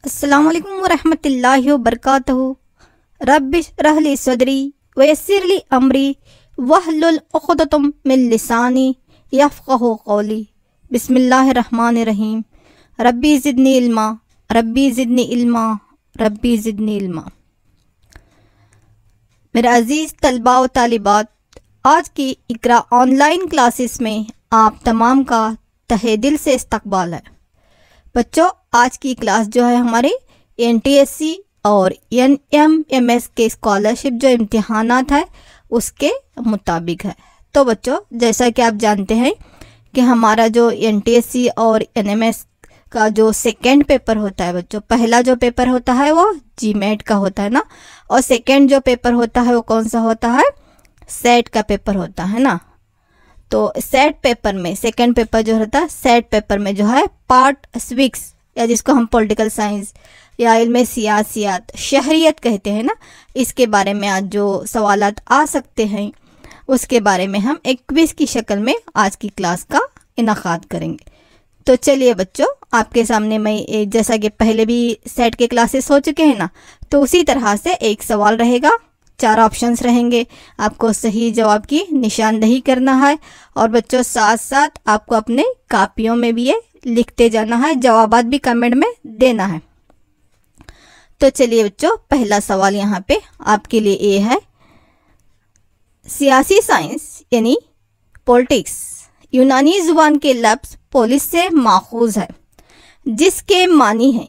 अस्सलामुअलैकुम वरहमतुल्लाहि वबरकातुहू। रब्बिश रहली सदरी वयस्सिरली अमरी वहलुल उक़दतम मिन लिसानी यफ़क़हू क़ौली। बिस्मिल्लाहिर्रहमानिर्रहीम। रब्बी ज़िदनी इल्मा, रब्बी ज़िदनी इल्मा, रब्बी ज़िदनी इल्मा। मेरे अज़ीज़ तलबा व तालिबात, आज की इक़रा ऑनलाइन क्लासेस में आप तमाम का तहे दिल से इस्तकबाल है। बच्चों, आज की क्लास जो है हमारे NTSC और NMMS के स्कॉलरशिप जो इम्तिहानात है उसके मुताबिक है। तो बच्चों, जैसा कि आप जानते हैं कि हमारा जो NTSC और NMS का जो सेकेंड पेपर होता है बच्चों, पहला जो पेपर होता है वो GMAT का होता है ना, और सेकेंड जो पेपर होता है वो कौन सा होता है, सेट का पेपर होता है ना। तो सेट पेपर में सेकेंड पेपर जो होता है, सेट पेपर में जो है पार्ट 6 या जिसको हम पॉलिटिकल साइंस या इल्म सियासियात शहरियत कहते हैं ना, इसके बारे में आज जो सवालात आ सकते हैं उसके बारे में हम एक क्विज की शक्ल में आज की क्लास का इनाकाद करेंगे। तो चलिए बच्चों, आपके सामने मैं जैसा कि पहले भी सेट के क्लासेस हो चुके हैं ना, तो उसी तरह से एक सवाल रहेगा, 4 ऑप्शंस रहेंगे, आपको सही जवाब की निशानदही करना है और बच्चों साथ साथ आपको अपने कापियों में भी ये लिखते जाना है, जवाबात भी कमेंट में देना है। तो चलिए बच्चों, पहला सवाल यहाँ पे आपके लिए ये है, सियासी साइंस यानी पॉलिटिक्स यूनानी जुबान के लफ्ज़ पोलिस से माखूज है जिसके मानी है।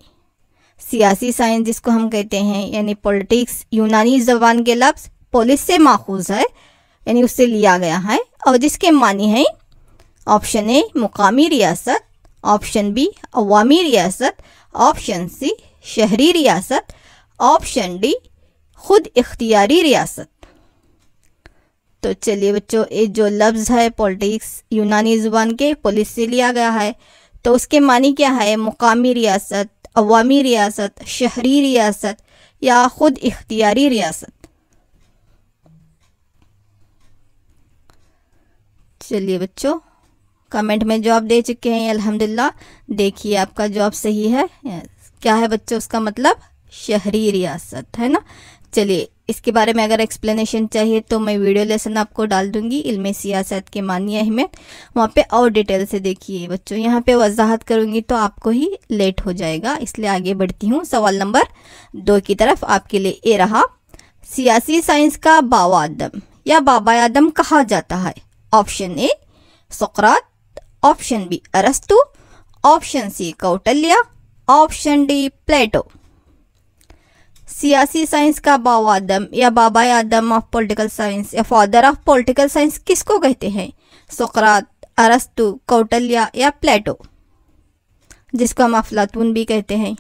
सियासी साइंस जिसको हम कहते हैं यानी पॉलिटिक्स यूनानी ज़बान के लफ्ज़ पोलिस से माखूज है यानी उससे लिया गया है और जिसके मानी है ऑप्शन ए मुकामी रियासत, ऑप्शन बी अवामी रियासत, ऑप्शन सी शहरी रियासत, ऑप्शन डी खुद इख्तियारी रियासत। तो चलिए बच्चों, ये जो लफ्ज़ है पॉलिटिक्स यूनानी ज़ुबान के पुलिस से लिया गया है, तो उसके मानी क्या है, मुकामी रियासत, अवामी रियासत, शहरी रियासत या खुद इख्तियारी रियासत। चलिए बच्चों, कमेंट में जवाब दे चुके हैं अल्हम्दुलिल्लाह। देखिए आपका जवाब सही है। क्या है बच्चों, उसका मतलब शहरी रियासत है ना। चलिए, इसके बारे में अगर एक्सप्लेनेशन चाहिए तो मैं वीडियो लेसन आपको डाल दूंगी, इल्म सियासत के मानी अहमियत, वहाँ पे और डिटेल से देखिए बच्चों। यहाँ पे वजाहत करूँगी तो आपको ही लेट हो जाएगा, इसलिए आगे बढ़ती हूँ सवाल नंबर 2 की तरफ। आपके लिए ये रहा, सियासी साइंस का बाबा आदम या बाबा आदम कहा जाता है। ऑप्शन ए सुकरात, ऑप्शन बी अरस्तु, option C Kautilya, option D Plato. सियासी साइंस का बाबा आदम या बाबा आदम ऑफ पॉलिटिकल साइंस या फादर ऑफ पॉलिटिकल साइंस किसको कहते हैं, सुकरात, अरस्तु, कौटिल्य या प्लेटो, जिसको हम अफलातून भी कहते हैं।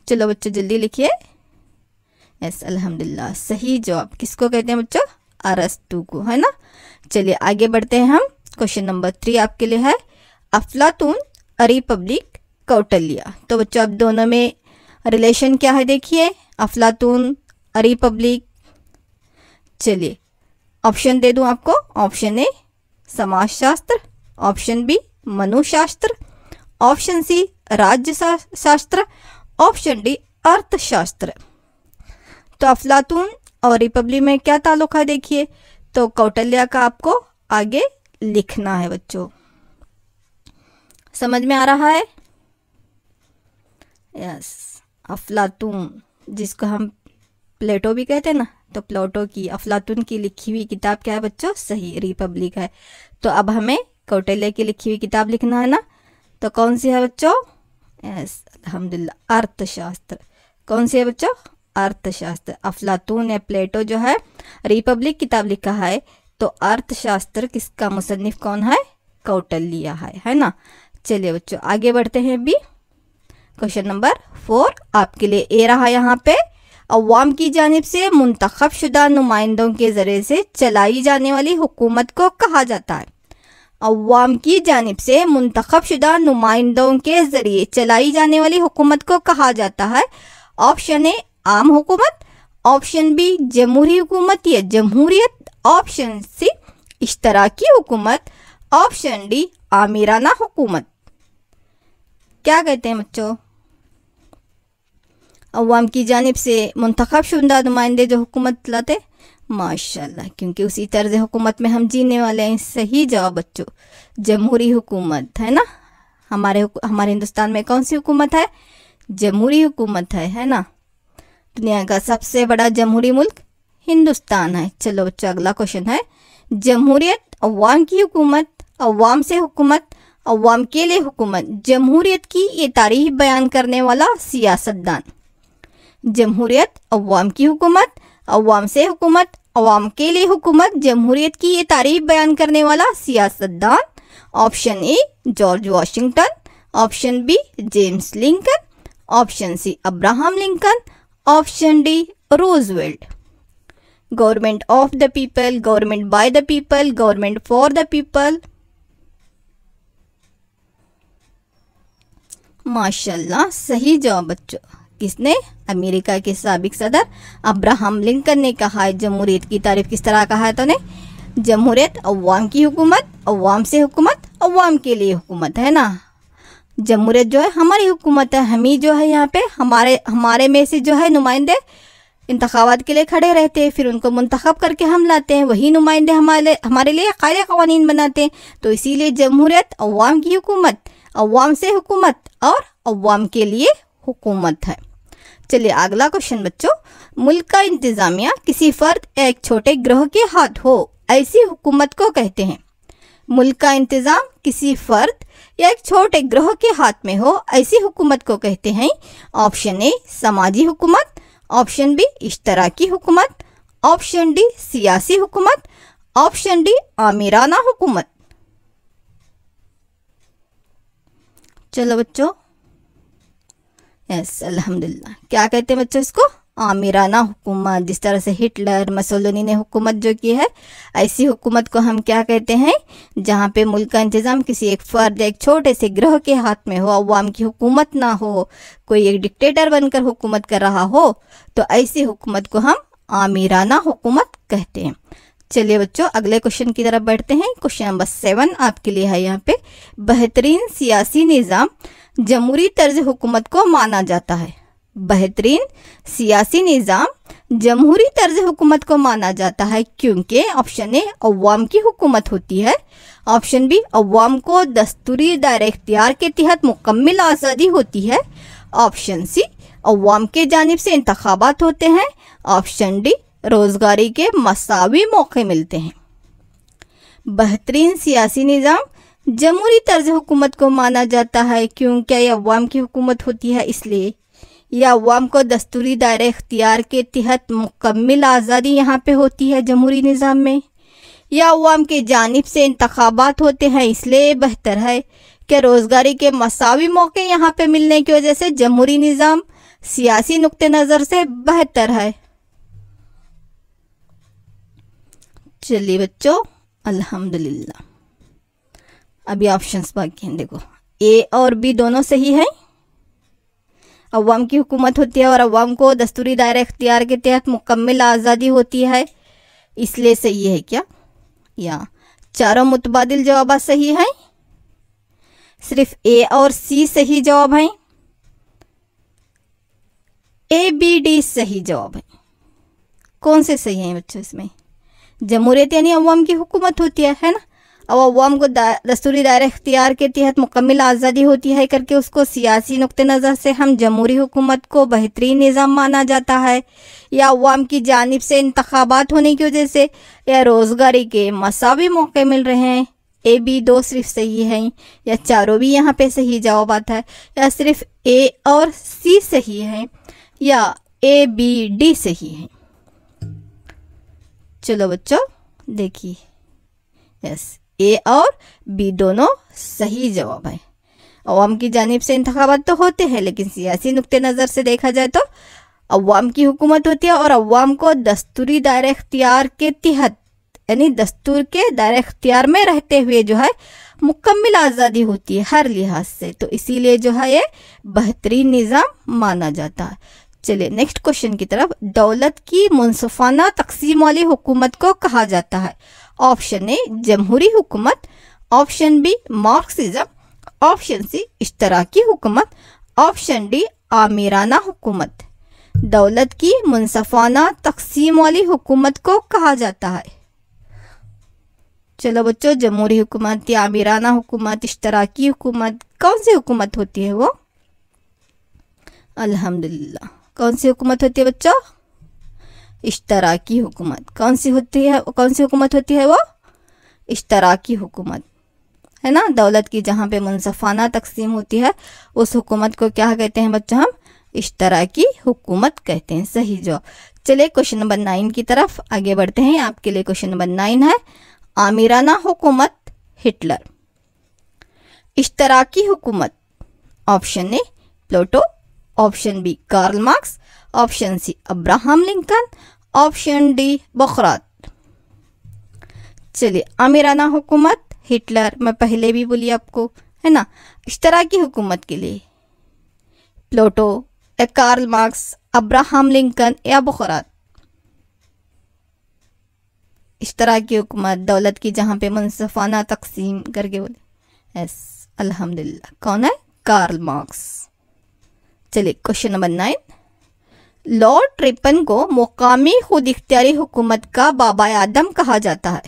चलो बच्चों जल्दी लिखिए। यस, अल्हम्दुलिल्लाह सही जवाब किसको कहते हैं बच्चों, अरस्तु को, है ना। चलिए आगे बढ़ते हैं हम। क्वेश्चन नंबर 3 आपके लिए है, अफलातून, रिपब्लिक, कौटिल्य। तो बच्चों अब दोनों में रिलेशन क्या है देखिए, अफलातून, रिपब्लिक। चलिए ऑप्शन दे दूं आपको, ऑप्शन ए समाजशास्त्र, ऑप्शन बी मनुशास्त्र, ऑप्शन सी राज्य शास्त्र, ऑप्शन डी अर्थशास्त्र। तो अफलातून और रिपब्लिक में क्या ताल्लुक है देखिए, तो कौटिल्य का आपको आगे लिखना है बच्चों। समझ में आ रहा है। यस, अफलातून जिसको हम प्लेटो भी कहते हैं ना, तो प्लेटो की अफलातून की लिखी हुई किताब क्या है बच्चों, सही रिपब्लिक है। तो अब हमें कौटिल्य की लिखी हुई किताब लिखना है ना, तो कौन सी है बच्चों, यस अल्हम्दुलिल्लाह अर्थशास्त्र। कौन सी है बच्चों, अर्थशास्त्र। अफलातून या प्लेटो जो है रिपब्लिक किताब लिखा है, तो अर्थशास्त्र किसका मुसन्निफ कौन है, कौटिल्य है ना। चलिए बच्चों आगे बढ़ते हैं। भी क्वेश्चन नंबर 4 आपके लिए ए रहा, यहाँ पे अवाम की जानिब से मुंतखब शुदा नुमाइंदों के ज़रिए से चलाई जाने वाली हुकूमत को कहा जाता है। अवाम की जानिब से मुंतखब शुदा नुमाइंदों के ज़रिए चलाई जाने वाली हुकूमत को कहा जाता है। ऑप्शन ए आम हुकूमत, ऑप्शन बी जमहूरी हुकूमत या जमहूरियत, ऑप्शन सी इश्तराकी हुकूमत, ऑप्शन डी आमिराना हुकूमत। क्या कहते हैं बच्चों, अवाम की जानिब से मुंतखब शुदा नुमाइंदे जो हुकूमत लाते, माशाल्लाह, क्योंकि उसी तर्ज हुकूमत में हम जीने वाले हैं। सही जवाब बच्चों, जमहूरी हुकूमत है ना। हमारे हिंदुस्तान में कौन सी हुकूमत है? जमहूरी हुकूमत है ना। दुनिया का सबसे बड़ा जमहूरी मुल्क हिंदुस्तान है। चलो बच्चों, अगला क्वेश्चन है, जमहूरियत, अवाम की हुकूमत, अवाम से हुकूमत, अवाम के लिए हुकूमत। जमहूरियत की ये तारीफ बयान करने वाला सियासतदान। जमहूरियत, अवाम की हुकूमत, अवाम से हुकूमत, अवाम के लिए हुकूमत। जमहूरियत की ये तारीफ बयान करने वाला सियासतदान। Option A George Washington, option B James Lincoln, option C Abraham Lincoln, option D Roosevelt. Government of the people, government by the people, government for the people. माशाल्लाह, सही जवाब बच्चों। किसने? अमेरिका के साबिक सदर अब्राहम लिंकन ने कहा है। जमहूरियत की तारीफ किस तरह कहा है? तो ने जमहूरियत, अवाम की हुकूमत, अवाम से हुकूमत, अवाम के लिए हुकूमत है ना। जमहूरियत जो है हमारी हुकूमत है। हम ही जो है यहाँ पे हमारे में से जो है नुमाइंदे इंतखाबात के लिए खड़े रहते हैं, फिर उनको मुंतखब करके हम लाते हैं। वही नुमाइंदे हमारे लिए कायदे क़वानीन बनाते हैं। तो इसीलिए जमहूरियत अवाम की हुकूमत, अवाम से हुकूमत और अवाम के लिए हुकूमत है। चलिए अगला क्वेश्चन बच्चों, मुल्क का इंतज़ामिया किसी फ़र्द या एक छोटे ग्रोह के हाथ हो, ऐसी हुकूमत को कहते हैं। मुल्क का इंतज़ाम किसी फ़र्द या एक छोटे ग्रोह के हाथ में हो, ऐसी हुकूमत को कहते हैं। ऑप्शन ए समाजी हुकूमत, ऑप्शन बी इश्तराकी हुकूमत, ऑप्शन डी सियासी हुकूमत, ऑप्शन डी आमिराना हुकूमत। चलो बच्चों, यस अल्हम्दुलिल्लाह। क्या कहते हैं बच्चों इसको? आमिराना हुकूमत। जिस तरह से हिटलर मुसोलिनी ने हुकूमत जो की है, ऐसी हुकूमत को हम क्या कहते हैं? जहाँ पे मुल्क का इंतज़ाम किसी एक फ़र्द, एक छोटे से ग्रोह के हाथ में हो, अवाम की हुकूमत ना हो, कोई एक डिक्टेटर बनकर हुकूमत कर रहा हो, तो ऐसी हुकूमत को हम आमिराना हुकूमत कहते हैं। चलिए बच्चों, अगले क्वेश्चन की तरफ बढ़ते हैं। क्वेश्चन नंबर 7 आपके लिए है यहाँ पे, बेहतरीन सियासी निज़ाम जमहूरी तर्ज हुकूमत को माना जाता है। बेहतरीन सियासी निज़ाम जमहूरी तर्ज हुकूमत को माना जाता है क्योंकि ऑप्शन ए अवाम की हुकूमत होती है, ऑप्शन बी अवाम को दस्तूरी दायरे इख्तियार के तहत मुकम्मल आज़ादी होती है, ऑप्शन सी अवाम के जानिब से इंतखाबात होते हैं, ऑप्शन डी रोज़गारी के मसावी मौके मिलते हैं। बेहतरीन सियासी निज़ाम जमहूरी तर्ज हुकूमत को माना जाता है क्योंकि यह अवाम की हुकूमत होती है, इसलिए या अवाम को दस्तूरी दायरे इख्तियार के तहत मुकम्मल आज़ादी यहाँ पे होती है जमहूरी निज़ाम में, या अवाम के जानिब से इंतखाबात होते हैं, इसलिए बेहतर है कि रोज़गारी के मसावी मौके यहाँ पे मिलने की वजह से जमहूरी निज़ाम सियासी नुक्ते नज़र से बेहतर है। चलिए बच्चों, अल्हम्दुलिल्लाह। अभी ऑप्शंस बाकी हैं, देखो ए और बी दोनों सही है। अवाम की हुकूमत होती है और अवाम को दस्तूरी दायरे इख्तियार के तहत मुकम्मल आज़ादी होती है, इसलिए सही है क्या? या चारों मुतबादिल जवाब सही हैं? सिर्फ ए और सी सही जवाब हैं? ए बी डी सही जवाब है। कौन से सही हैं बच्चों इसमें? जमहूरियत यानी अवाम की हुकूमत होती है ना, और अवाम को दस्तूरी दायरे इख्तियार के तहत मुकम्मल आज़ादी होती है करके उसको सियासी नुक्ते नज़र से हम जमहूरी हुकूमत को बेहतरीन निज़ाम माना जाता है, या अवाम की जानिब से इंतखाबात होने की वजह से या रोज़गारी के मसावी मौके मिल रहे हैं। ए बी दो सिर्फ सही हैं, या चारों भी यहाँ पे सही जवाब आता है, या सिर्फ ए और सी सही है, या ए बी डी सही है। चलो बच्चों देखिए, यस ए और बी दोनों सही जवाब है। अवाम की जानिब से इंतखाबात तो होते हैं, लेकिन सियासी नुक्ते नज़र से देखा जाए तो अवाम की हुकूमत होती है और अवाम को दस्तूरी दायरे इख्तियार के तहत यानी दस्तूर के दायरे इख्तियार में रहते हुए जो है मुकम्मल आज़ादी होती है हर लिहाज से, तो इसीलिए जो है ये बेहतरीन निज़ाम माना जाता है। चलिए नेक्स्ट क्वेश्चन की तरफ। दौलत की मुनसफाना तकसीम वाली हुकूमत को कहा जाता है। ऑप्शन ए जमहूरी हुकूमत, option B Marxism, option C इश्तराकी हुकूमत, ऑप्शन डी आमिराना हुकूमत। दौलत की मुनसफाना तकसीम वाली हुकूमत को कहा जाता है? चलो बच्चों, जमहूरी हुकूमत या आमिराना हुकूमत, इश्तराकी हुकूमत, कौन सी हुकूमत होती है वो? अल्हम्दुलिल्लाह, कौन सी हुकूमत होती है बच्चों? इश्तराकी हुकूमत। कौन सी हुकूमत होती है वो? इश्तराकी हुकूमत, है ना। दौलत की जहाँ पे मुनसफाना तकसीम होती है उस हुकूमत को क्या कहते हैं बच्चों? हम इश्तराकी हुकूमत कहते हैं। सही जवाब। चलिए क्वेश्चन नंबर 9 की तरफ आगे बढ़ते हैं। आपके लिए क्वेश्चन नंबर 9 है, आमिराना हुकूमत हिटलर, इश्तराकी हुकूमत। Option A Plato, option B Karl Marx, option C Abraham Lincoln, option D बोखरात। चलिए, आमिराना हुकूमत हिटलर मैं पहले भी बोली आपको, है ना। इश्तराकी हुकूमत के लिए प्लेटो, कार्ल मार्क्स, अब्राहम लिंकन या बोखरात। इश्तराकी हुकूमत, दौलत की जहाँ पे मुनसफाना तकसीम करके बोले। यस, अल्हम्दुलिल्लाह, कौन है? Karl Marx. चलिए क्वेश्चन नंबर 9, लॉर्ड रिपन को मुकामी खुद इख्तियारी हुकूमत का बाबा आदम कहा जाता है।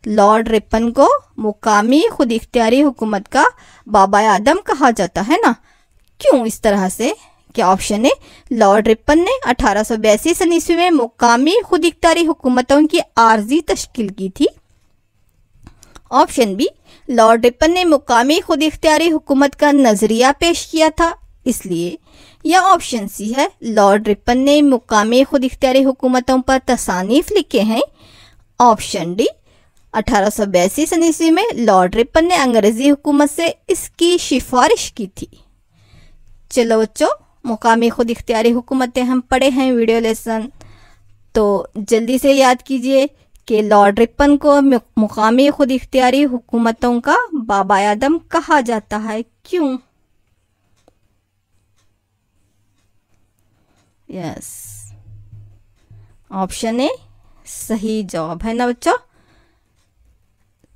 लॉर्ड रिपन को मुकामी खुद इख्तियारी हुकूमत का बाबा आदम कहा जाता है ना। क्यों इस तरह से? क्या ऑप्शन है, लॉर्ड रिपन ने 1882 ईस्वी में मुकामी खुद इख्तियारी हुकूमतों की आर्जी तश्कील की थी। ऑप्शन बी, लॉर्ड रिपन ने मुकामी खुद इख्तियारी हुकूमत का नजरिया पेश किया था इसलिए। या ऑप्शन सी है, लॉर्ड रिपन ने मुकामी खुद इख्तियारी हुकूमतों पर तसानीफ लिखे हैं। ऑप्शन डी, 1882 ईस्वी में लॉर्ड रिपन ने अंग्रेजी हुकूमत से इसकी सिफारिश की थी। चलो बच्चों, मुकामी खुद इख्तियारी हुकूमतें हम पढ़े हैं वीडियो लेसन, तो जल्दी से याद कीजिए कि लॉर्ड रिपन को मुकामी खुद इख्तियारी हुकूमतों का बाबा आदम कहा जाता है। क्यों? यस, ऑप्शन ए सही जवाब है ना बच्चों।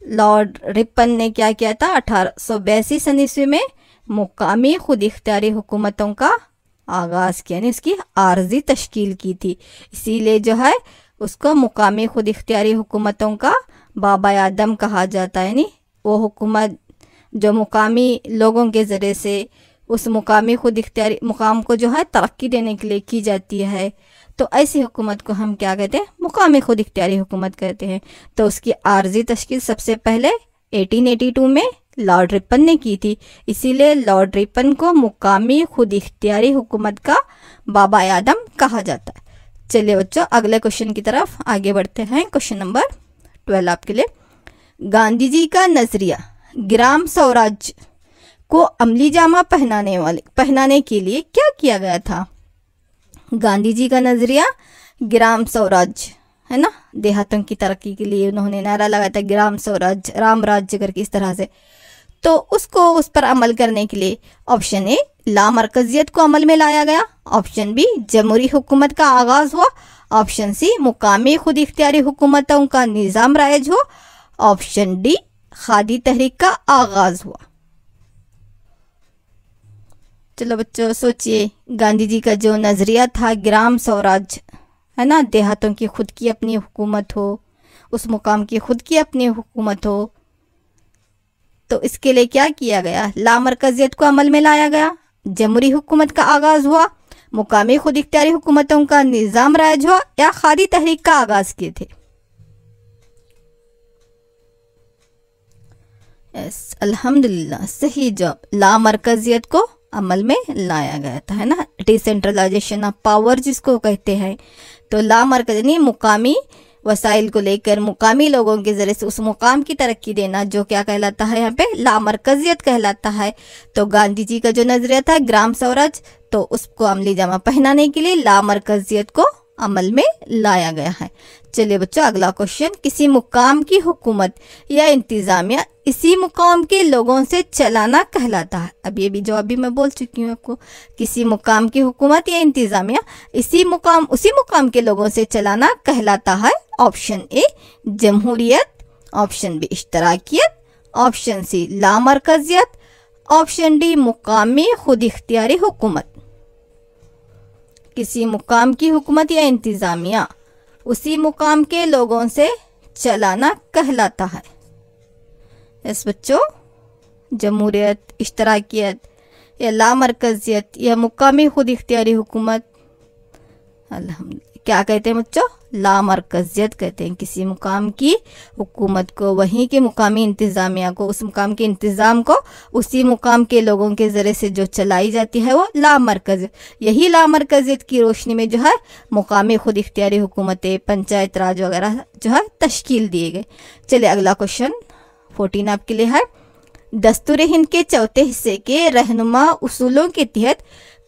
लॉर्ड रिपन ने क्या किया था? 1882 ईस्वी में मुकामी खुद इख्तियारी हुकूमतों का आगाज किया, यानी उसकी आर्जी तश्कील की थी। इसीलिए जो है उसको मुकामी खुद इख्तियारी हुकूमतों का बाबा आदम कहा जाता है। यानी वो हुकूमत जो मुकामी लोगों के ज़रिए से उस मुकामी खुद इख्तियारी मुकाम को जो है तरक्की देने के लिए की जाती है, तो ऐसी हुकूमत को हम क्या कहते हैं? मुकामी खुद इख्तियारी हुकूमत कहते हैं। तो उसकी आर्जी तश्कील सबसे पहले 1882 में लॉर्ड रिपन ने की थी, इसीलिए लॉर्ड रिपन को मुकामी खुद इख्तियारी हुकूमत का बाबा आदम कहा जाता है। चलिए बच्चों, अगले क्वेश्चन की तरफ आगे बढ़ते हैं। क्वेश्चन नंबर 12 आपके लिए, गांधी जी का नजरिया ग्राम स्वराज को अमली जामा पहनाने के लिए क्या किया गया था? गांधी जी का नजरिया ग्राम स्वराज, है ना, देहातों की तरक्की के लिए उन्होंने नारा लगाया था, ग्राम स्वराज, राम राज्य करके इस तरह से। तो उसको उस पर अमल करने के लिए ऑप्शन ए लामरकजियत को अमल में लाया गया, ऑप्शन बी जमहूरी हुकूमत का आगाज हुआ, ऑप्शन सी मुकामी खुद इख्तियारी हुकूमतों का निज़ाम राइज हुआ, ऑप्शन डी खादी तहरीक का आगाज हुआ। चलो बच्चों सोचिए, गांधी जी का जो नजरिया था ग्राम स्वराज, है ना, देहातों की खुद की अपनी हुकूमत हो, उस मुकाम की खुद की अपनी हुकूमत हो, तो इसके लिए क्या किया गया? लामरकजियत को अमल में लाया गया, जमहूरी हुकूमत का आगाज हुआ, मुकामी खुद इख्तियारी हुकूमतों का निज़ाम राइज हुआ, या खादी तहरीक का आगाज किए थे? यस, अल्हम्दुलिल्लाह, सही जवाब, लामरकजियत को अमल में लाया गया था, है ना, डिसेंट्रलाइजेशन ऑफ पावर जिसको कहते हैं। तो लामरकज़ यानी मुकामी वसाइल को लेकर मुकामी लोगों के जरिए से उस मुकाम की तरक्की देना, जो क्या कहलाता है यहाँ पे? लामरकजियत कहलाता है। तो गांधी जी का जो नजरिया था ग्राम स्वराज, तो उसको अमली जामा पहनाने के लिए लामरकजियत को अमल में लाया गया है। चलिए बच्चों, अगला क्वेश्चन, किसी मुकाम की हुकूमत या इंतजामिया इसी मुकाम के लोगों से चलाना कहलाता है। अब ये भी जवाब भी मैं बोल चुकी हूँ आपको, किसी मुकाम की हुकूमत या इंतजामिया उसी मुकाम के लोगों से चलाना कहलाता है। ऑप्शन ए जमहूरियत, ऑप्शन बी इश्तराकियत, ऑप्शन सी लामरकजियत, ऑप्शन डी मुकामी खुद इख्तियारी हुकूमत। किसी मुकाम की हुकूमत या इंतज़ामिया उसी मुकाम के लोगों से चलाना कहलाता है। यस बच्चों, जमहूरियत, इश्तराकियत या लामरकजियत या मुकामी खुद इख्तियारी हुकूमत, अल्हम्दुलिल्लाह क्या कहते हैं बच्चों? लामरकजियत कहते हैं। किसी मुकाम की हुकूमत को, वहीं के मुकामी इंतज़ामिया को, उस मुकाम के इंतज़ाम को उसी मुकाम के लोगों के ज़रिए से जो चलाई जाती है वो लामरकजियत। यही लामरकजियत की रोशनी में जो है मुकामी खुद इख्तियारी हुकूमतें, पंचायत राज वगैरह जो है तश्कील दिए गए। चलिए अगला क्वेश्चन 14 आपके लिए है, दस्तूर हिंद के चौथे हिस्से के रहनुमा उसूलों के तहत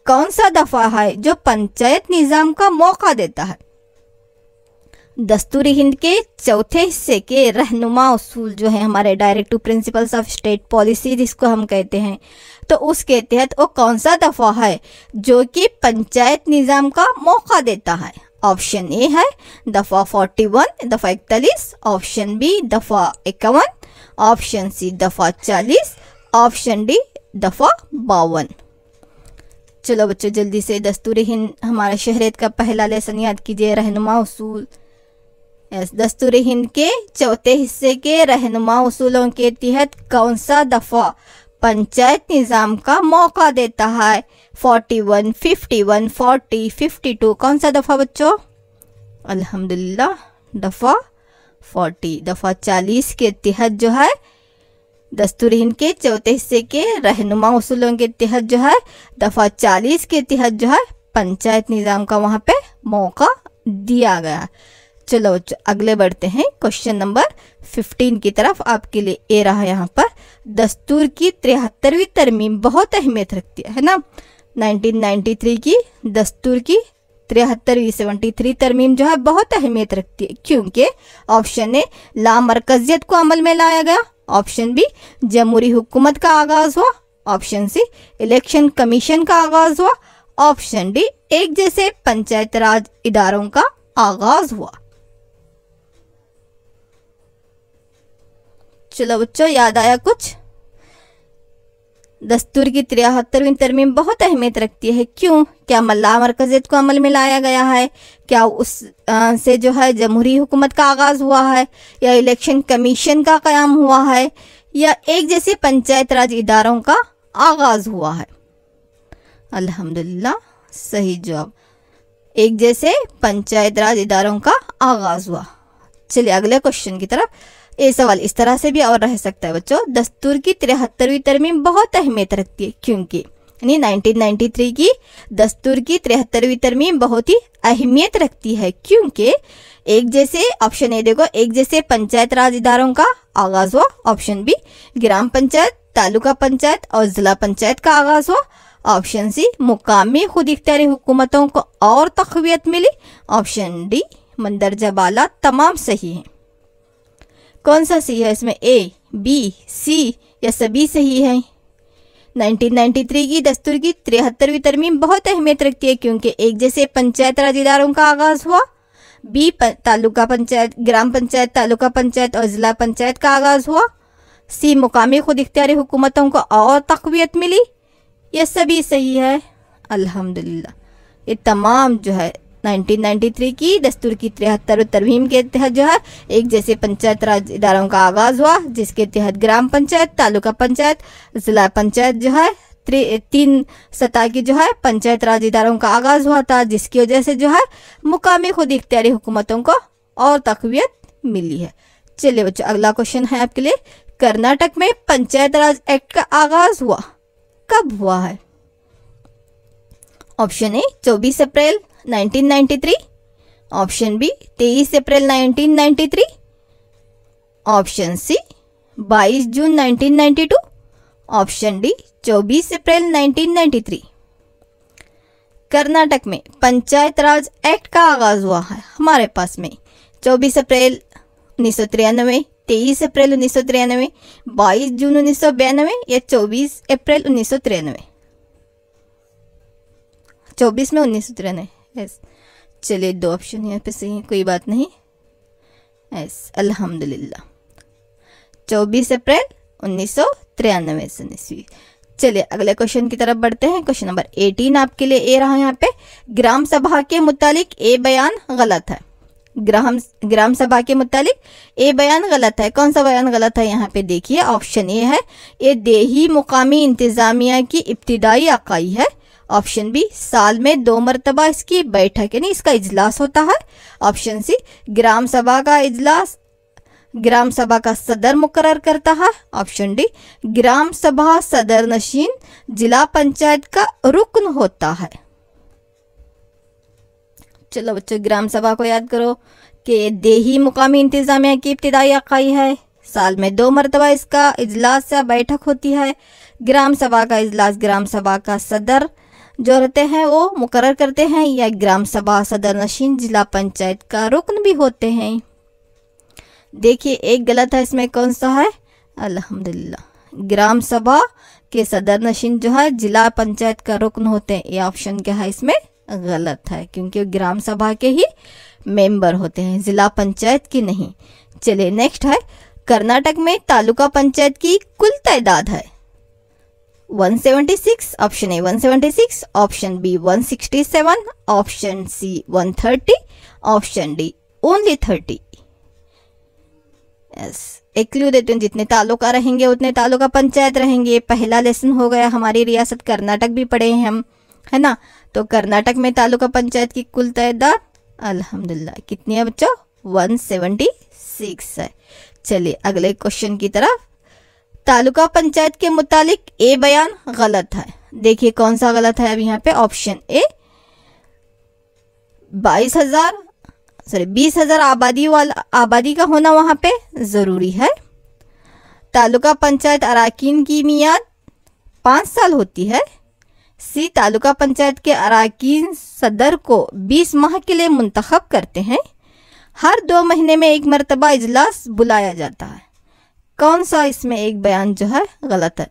कौन सा दफा है जो पंचायत निज़ाम का मौका देता है? दस्तूर हिंद के चौथे हिस्से के रहनुमा उसूल जो है हमारे directive principles of state policy जिसको हम कहते हैं, तो उसके तहत वो कौन सा दफा है जो कि पंचायत निज़ाम का मौका देता है? ऑप्शन ए है दफा 41, दफा 41, ऑप्शन बी दफा 51, ऑप्शन सी दफा 40, ऑप्शन डी दफा 52। चलो बच्चों जल्दी से दस्तूर हिंद हमारे शहरियत का पहला लेसन याद कीजिए, रहनुमा उसूल। यस, दस्तूर हिंद के चौथे हिस्से के रहनुमा उसूलों के तहत कौन सा दफा पंचायत निज़ाम का मौका देता है? 41, 51, 40, 52, कौन सा दफा बच्चों? अल्हम्दुलिल्लाह दफा 40, दफा 40 के तहत जो है दस्तूर हिंद के चौथे हिस्से के रहनुमा उसूलों के तहत जो है दफा 40 के तहत जो है पंचायत निज़ाम का वहाँ पे मौका दिया गया। चलो अगले बढ़ते हैं क्वेश्चन नंबर 15 की तरफ। आपके लिए ए रहा यहाँ पर, दस्तूर की 73वीं तरमीम बहुत अहमियत रखती है ना। 1993 की दस्तूर की 73वीं 73 तरमीम जो है बहुत अहमियत रखती है, क्योंकि ऑप्शन ए लामरकजियत को अमल में लाया गया, ऑप्शन बी जमहूरी हुकूमत का आगाज हुआ, ऑप्शन सी इलेक्शन कमीशन का आगाज हुआ, ऑप्शन डी एक जैसे पंचायत राज इदारों का आगाज हुआ। चलो बच्चों याद आया कुछ? दस्तूर की 73वीं तरमीम बहुत अहमियत रखती है, क्यों? क्या लामरकजियत को अमल में लाया गया है? क्या उस से जो है जमहूरी हुकूमत का आगाज हुआ है, या इलेक्शन कमीशन का क़याम हुआ है, या एक जैसे पंचायत राज इदारों का आगाज हुआ है? अल्हम्दुलिल्लाह सही जवाब, एक जैसे पंचायत राज इदारों का आगाज हुआ। चलिए अगले क्वेश्चन की तरफ। ये सवाल इस तरह से भी और रह सकता है बच्चों, दस्तूर की 73वीं तरमीम बहुत अहमियत रखती है, क्योंकि यानी 1993 की दस्तूर की 73वीं तरमीम बहुत ही अहमियत रखती है, क्योंकि एक जैसे, ऑप्शन ए देखो, एक जैसे पंचायत राज इदारों का आगाज हुआ, ऑप्शन बी ग्राम पंचायत, तालुका पंचायत और जिला पंचायत का आगाज हुआ, ऑप्शन सी मुकामी खुद इख्तियारी हुकूमतों को और तक़वियत मिली, ऑप्शन डी मंदरजा बाला तमाम सही हैं। कौन सा सही है इसमें? ए, बी, सी या सभी सही है? 1993 की दस्तूर की 73वीं तरमीम बहुत अहमियत रखती है, क्योंकि एक जैसे पंचायत राज इदारों का आगाज हुआ, बी तालुका पंचायत, ग्राम पंचायत, तालुका पंचायत और जिला पंचायत का आगाज हुआ, सी मुकामी खुद इख्तियारी हुकूमतों को और तक़वियत मिली। ये सभी सही है अल्हम्दुलिल्लाह। ये तमाम जो है 1993 की दस्तूर की 73वीं तरमीम के तहत जो है एक जैसे पंचायत राज इदारों का आगाज हुआ, जिसके तहत ग्राम पंचायत, तालुका पंचायत, जिला पंचायत जो है 3 सतह की जो है पंचायत राज इदारों का आगाज हुआ था, जिसकी वजह से जो है मुकामी खुद इख्तियारी हुकूमतों को और तक़वियत मिली है। चलिए बच्चों अगला क्वेश्चन है आपके लिए, कर्नाटक में पंचायत राज एक्ट का आगाज हुआ कब हुआ है? ऑप्शन ए 24 अप्रैल 1993, ऑप्शन बी 23 अप्रैल 1993, ऑप्शन सी 22 जून 1992, ऑप्शन डी 24 अप्रैल 1993। कर्नाटक में पंचायत राज एक्ट का आगाज हुआ है हमारे पास में 24 अप्रैल 1993, 23 अप्रैल 1993, 22 जून 1992 या 24 अप्रैल 1993। 24 में 1993। यस, चलिए 2 ऑप्शन यहाँ पे सही है, कोई बात नहीं। यस अल्हम्दुलिल्लाह 24 अप्रैल 1993 ईस्वी। चलिए अगले क्वेश्चन की तरफ बढ़ते हैं। क्वेश्चन नंबर 18 आपके लिए ए रहा है यहाँ पे, ग्राम सभा के मुतालिक ए बयान गलत है। ग्राम सभा के मुतालिक ए बयान गलत है। कौन सा बयान गलत है यहाँ पे देखिए। ऑप्शन ए है ये देही मुकामी इंतजामिया की इब्तिदाई इकाई है। ऑप्शन बी साल में 2 मरतबा इसकी बैठक यानी इसका इजलास होता है। ऑप्शन सी ग्राम सभा का इजलास ग्राम सभा का सदर मुकर्रर करता है। ऑप्शन डी ग्राम सभा सदर नशीन जिला पंचायत का रुकन होता है। चलो बच्चों ग्राम सभा को याद करो कि देही मुकामी इंतजामिया की इब्तिदाई इकाई है। साल में 2 मरतबा इसका इजलास या बैठक होती है। ग्राम सभा का इजलास ग्राम सभा का सदर जो रहते हैं वो मुकर्रर करते हैं, या ग्राम सभा सदर नशीन जिला पंचायत का रुकन भी होते हैं। देखिए एक गलत है इसमें, कौन सा है। अल्हम्दुलिल्लाह ग्राम सभा के सदर नशीन जो है जिला पंचायत का रुकन होते हैं। ये ऑप्शन क्या है इसमें गलत है, क्योंकि ग्राम सभा के ही मेंबर होते हैं, जिला पंचायत की नहीं। चलिए नेक्स्ट है, कर्नाटक में तालुका पंचायत की कुल तादाद है 176। Option A 176, option B 167, option C 130, option D only 30। Yes एक क्लू देते हैं, जितने तालुका रहेंगे उतने तालुका पंचायत रहेंगे। पहला लेसन हो गया, हमारी रियासत कर्नाटक भी पढ़े हैं हम, है ना। तो कर्नाटक में तालुका पंचायत की कुल तादाद अल्हम्दुलिल्लाह कितनी है बच्चों, 176 है। चलिए अगले क्वेश्चन की तरफ। तालुका पंचायत के मुतालिक ए बयान गलत है। देखिए कौन सा गलत है अब यहाँ पे। ऑप्शन ए 20,000 आबादी का होना वहां पे जरूरी है। तालुका पंचायत अराकीन की मियाद 5 साल होती है। सी तालुका पंचायत के अराकीन सदर को 20 माह के लिए मुंतखब करते हैं। हर 2 महीने में 1 मरतबा इजलास बुलाया जाता है। कौन सा इसमें एक बयान जो है गलत है।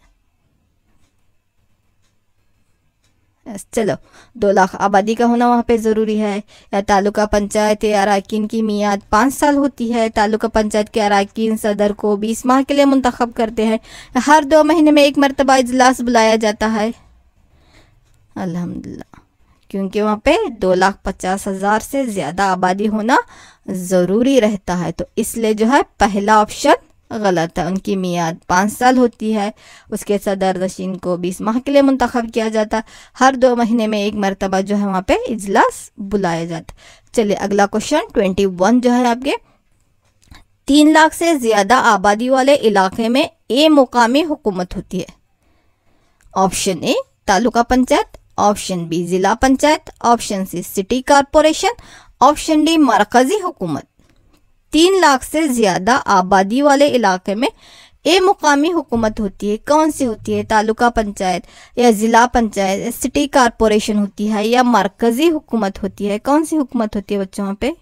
चलो 2 लाख आबादी का होना वहाँ पे ज़रूरी है, या तालुका पंचायत अराकीन की मियाद 5 साल होती है। तालुका पंचायत के अराकीन सदर को 20 माह के लिए मुंतखब करते हैं। हर 2 महीने में 1 मरतबा इजलास बुलाया जाता है। अल्हम्दुलिल्लाह क्योंकि वहाँ पे 2,50,000 से ज़्यादा आबादी होना ज़रूरी रहता है, तो इसलिए जो है पहला ऑप्शन गलत है। उनकी मियाद 5 साल होती है। उसके सदर नशीन को 20 माह के लिए मुंतखब किया जाता। हर 2 महीने में 1 मरतबा जो है वहाँ पे इजलास बुलाया जाता। चलिए अगला क्वेश्चन 21 जो है आपके, 3 लाख से ज़्यादा आबादी वाले इलाके में ए मुकामी हुकूमत होती है। Option A taluka panchayat, option B zila panchayat, option C city corporation, option D मरकजी हुकूमत। 3 लाख से ज़्यादा आबादी वाले इलाके में ए मुकामी हुकूमत होती है। कौन सी होती है, तालुका पंचायत या ज़िला पंचायत, सिटी कॉरपोरेशन होती है या मरकज़ी हुकूमत होती है। कौन सी हुकूमत होती है बच्चों यहाँ पे।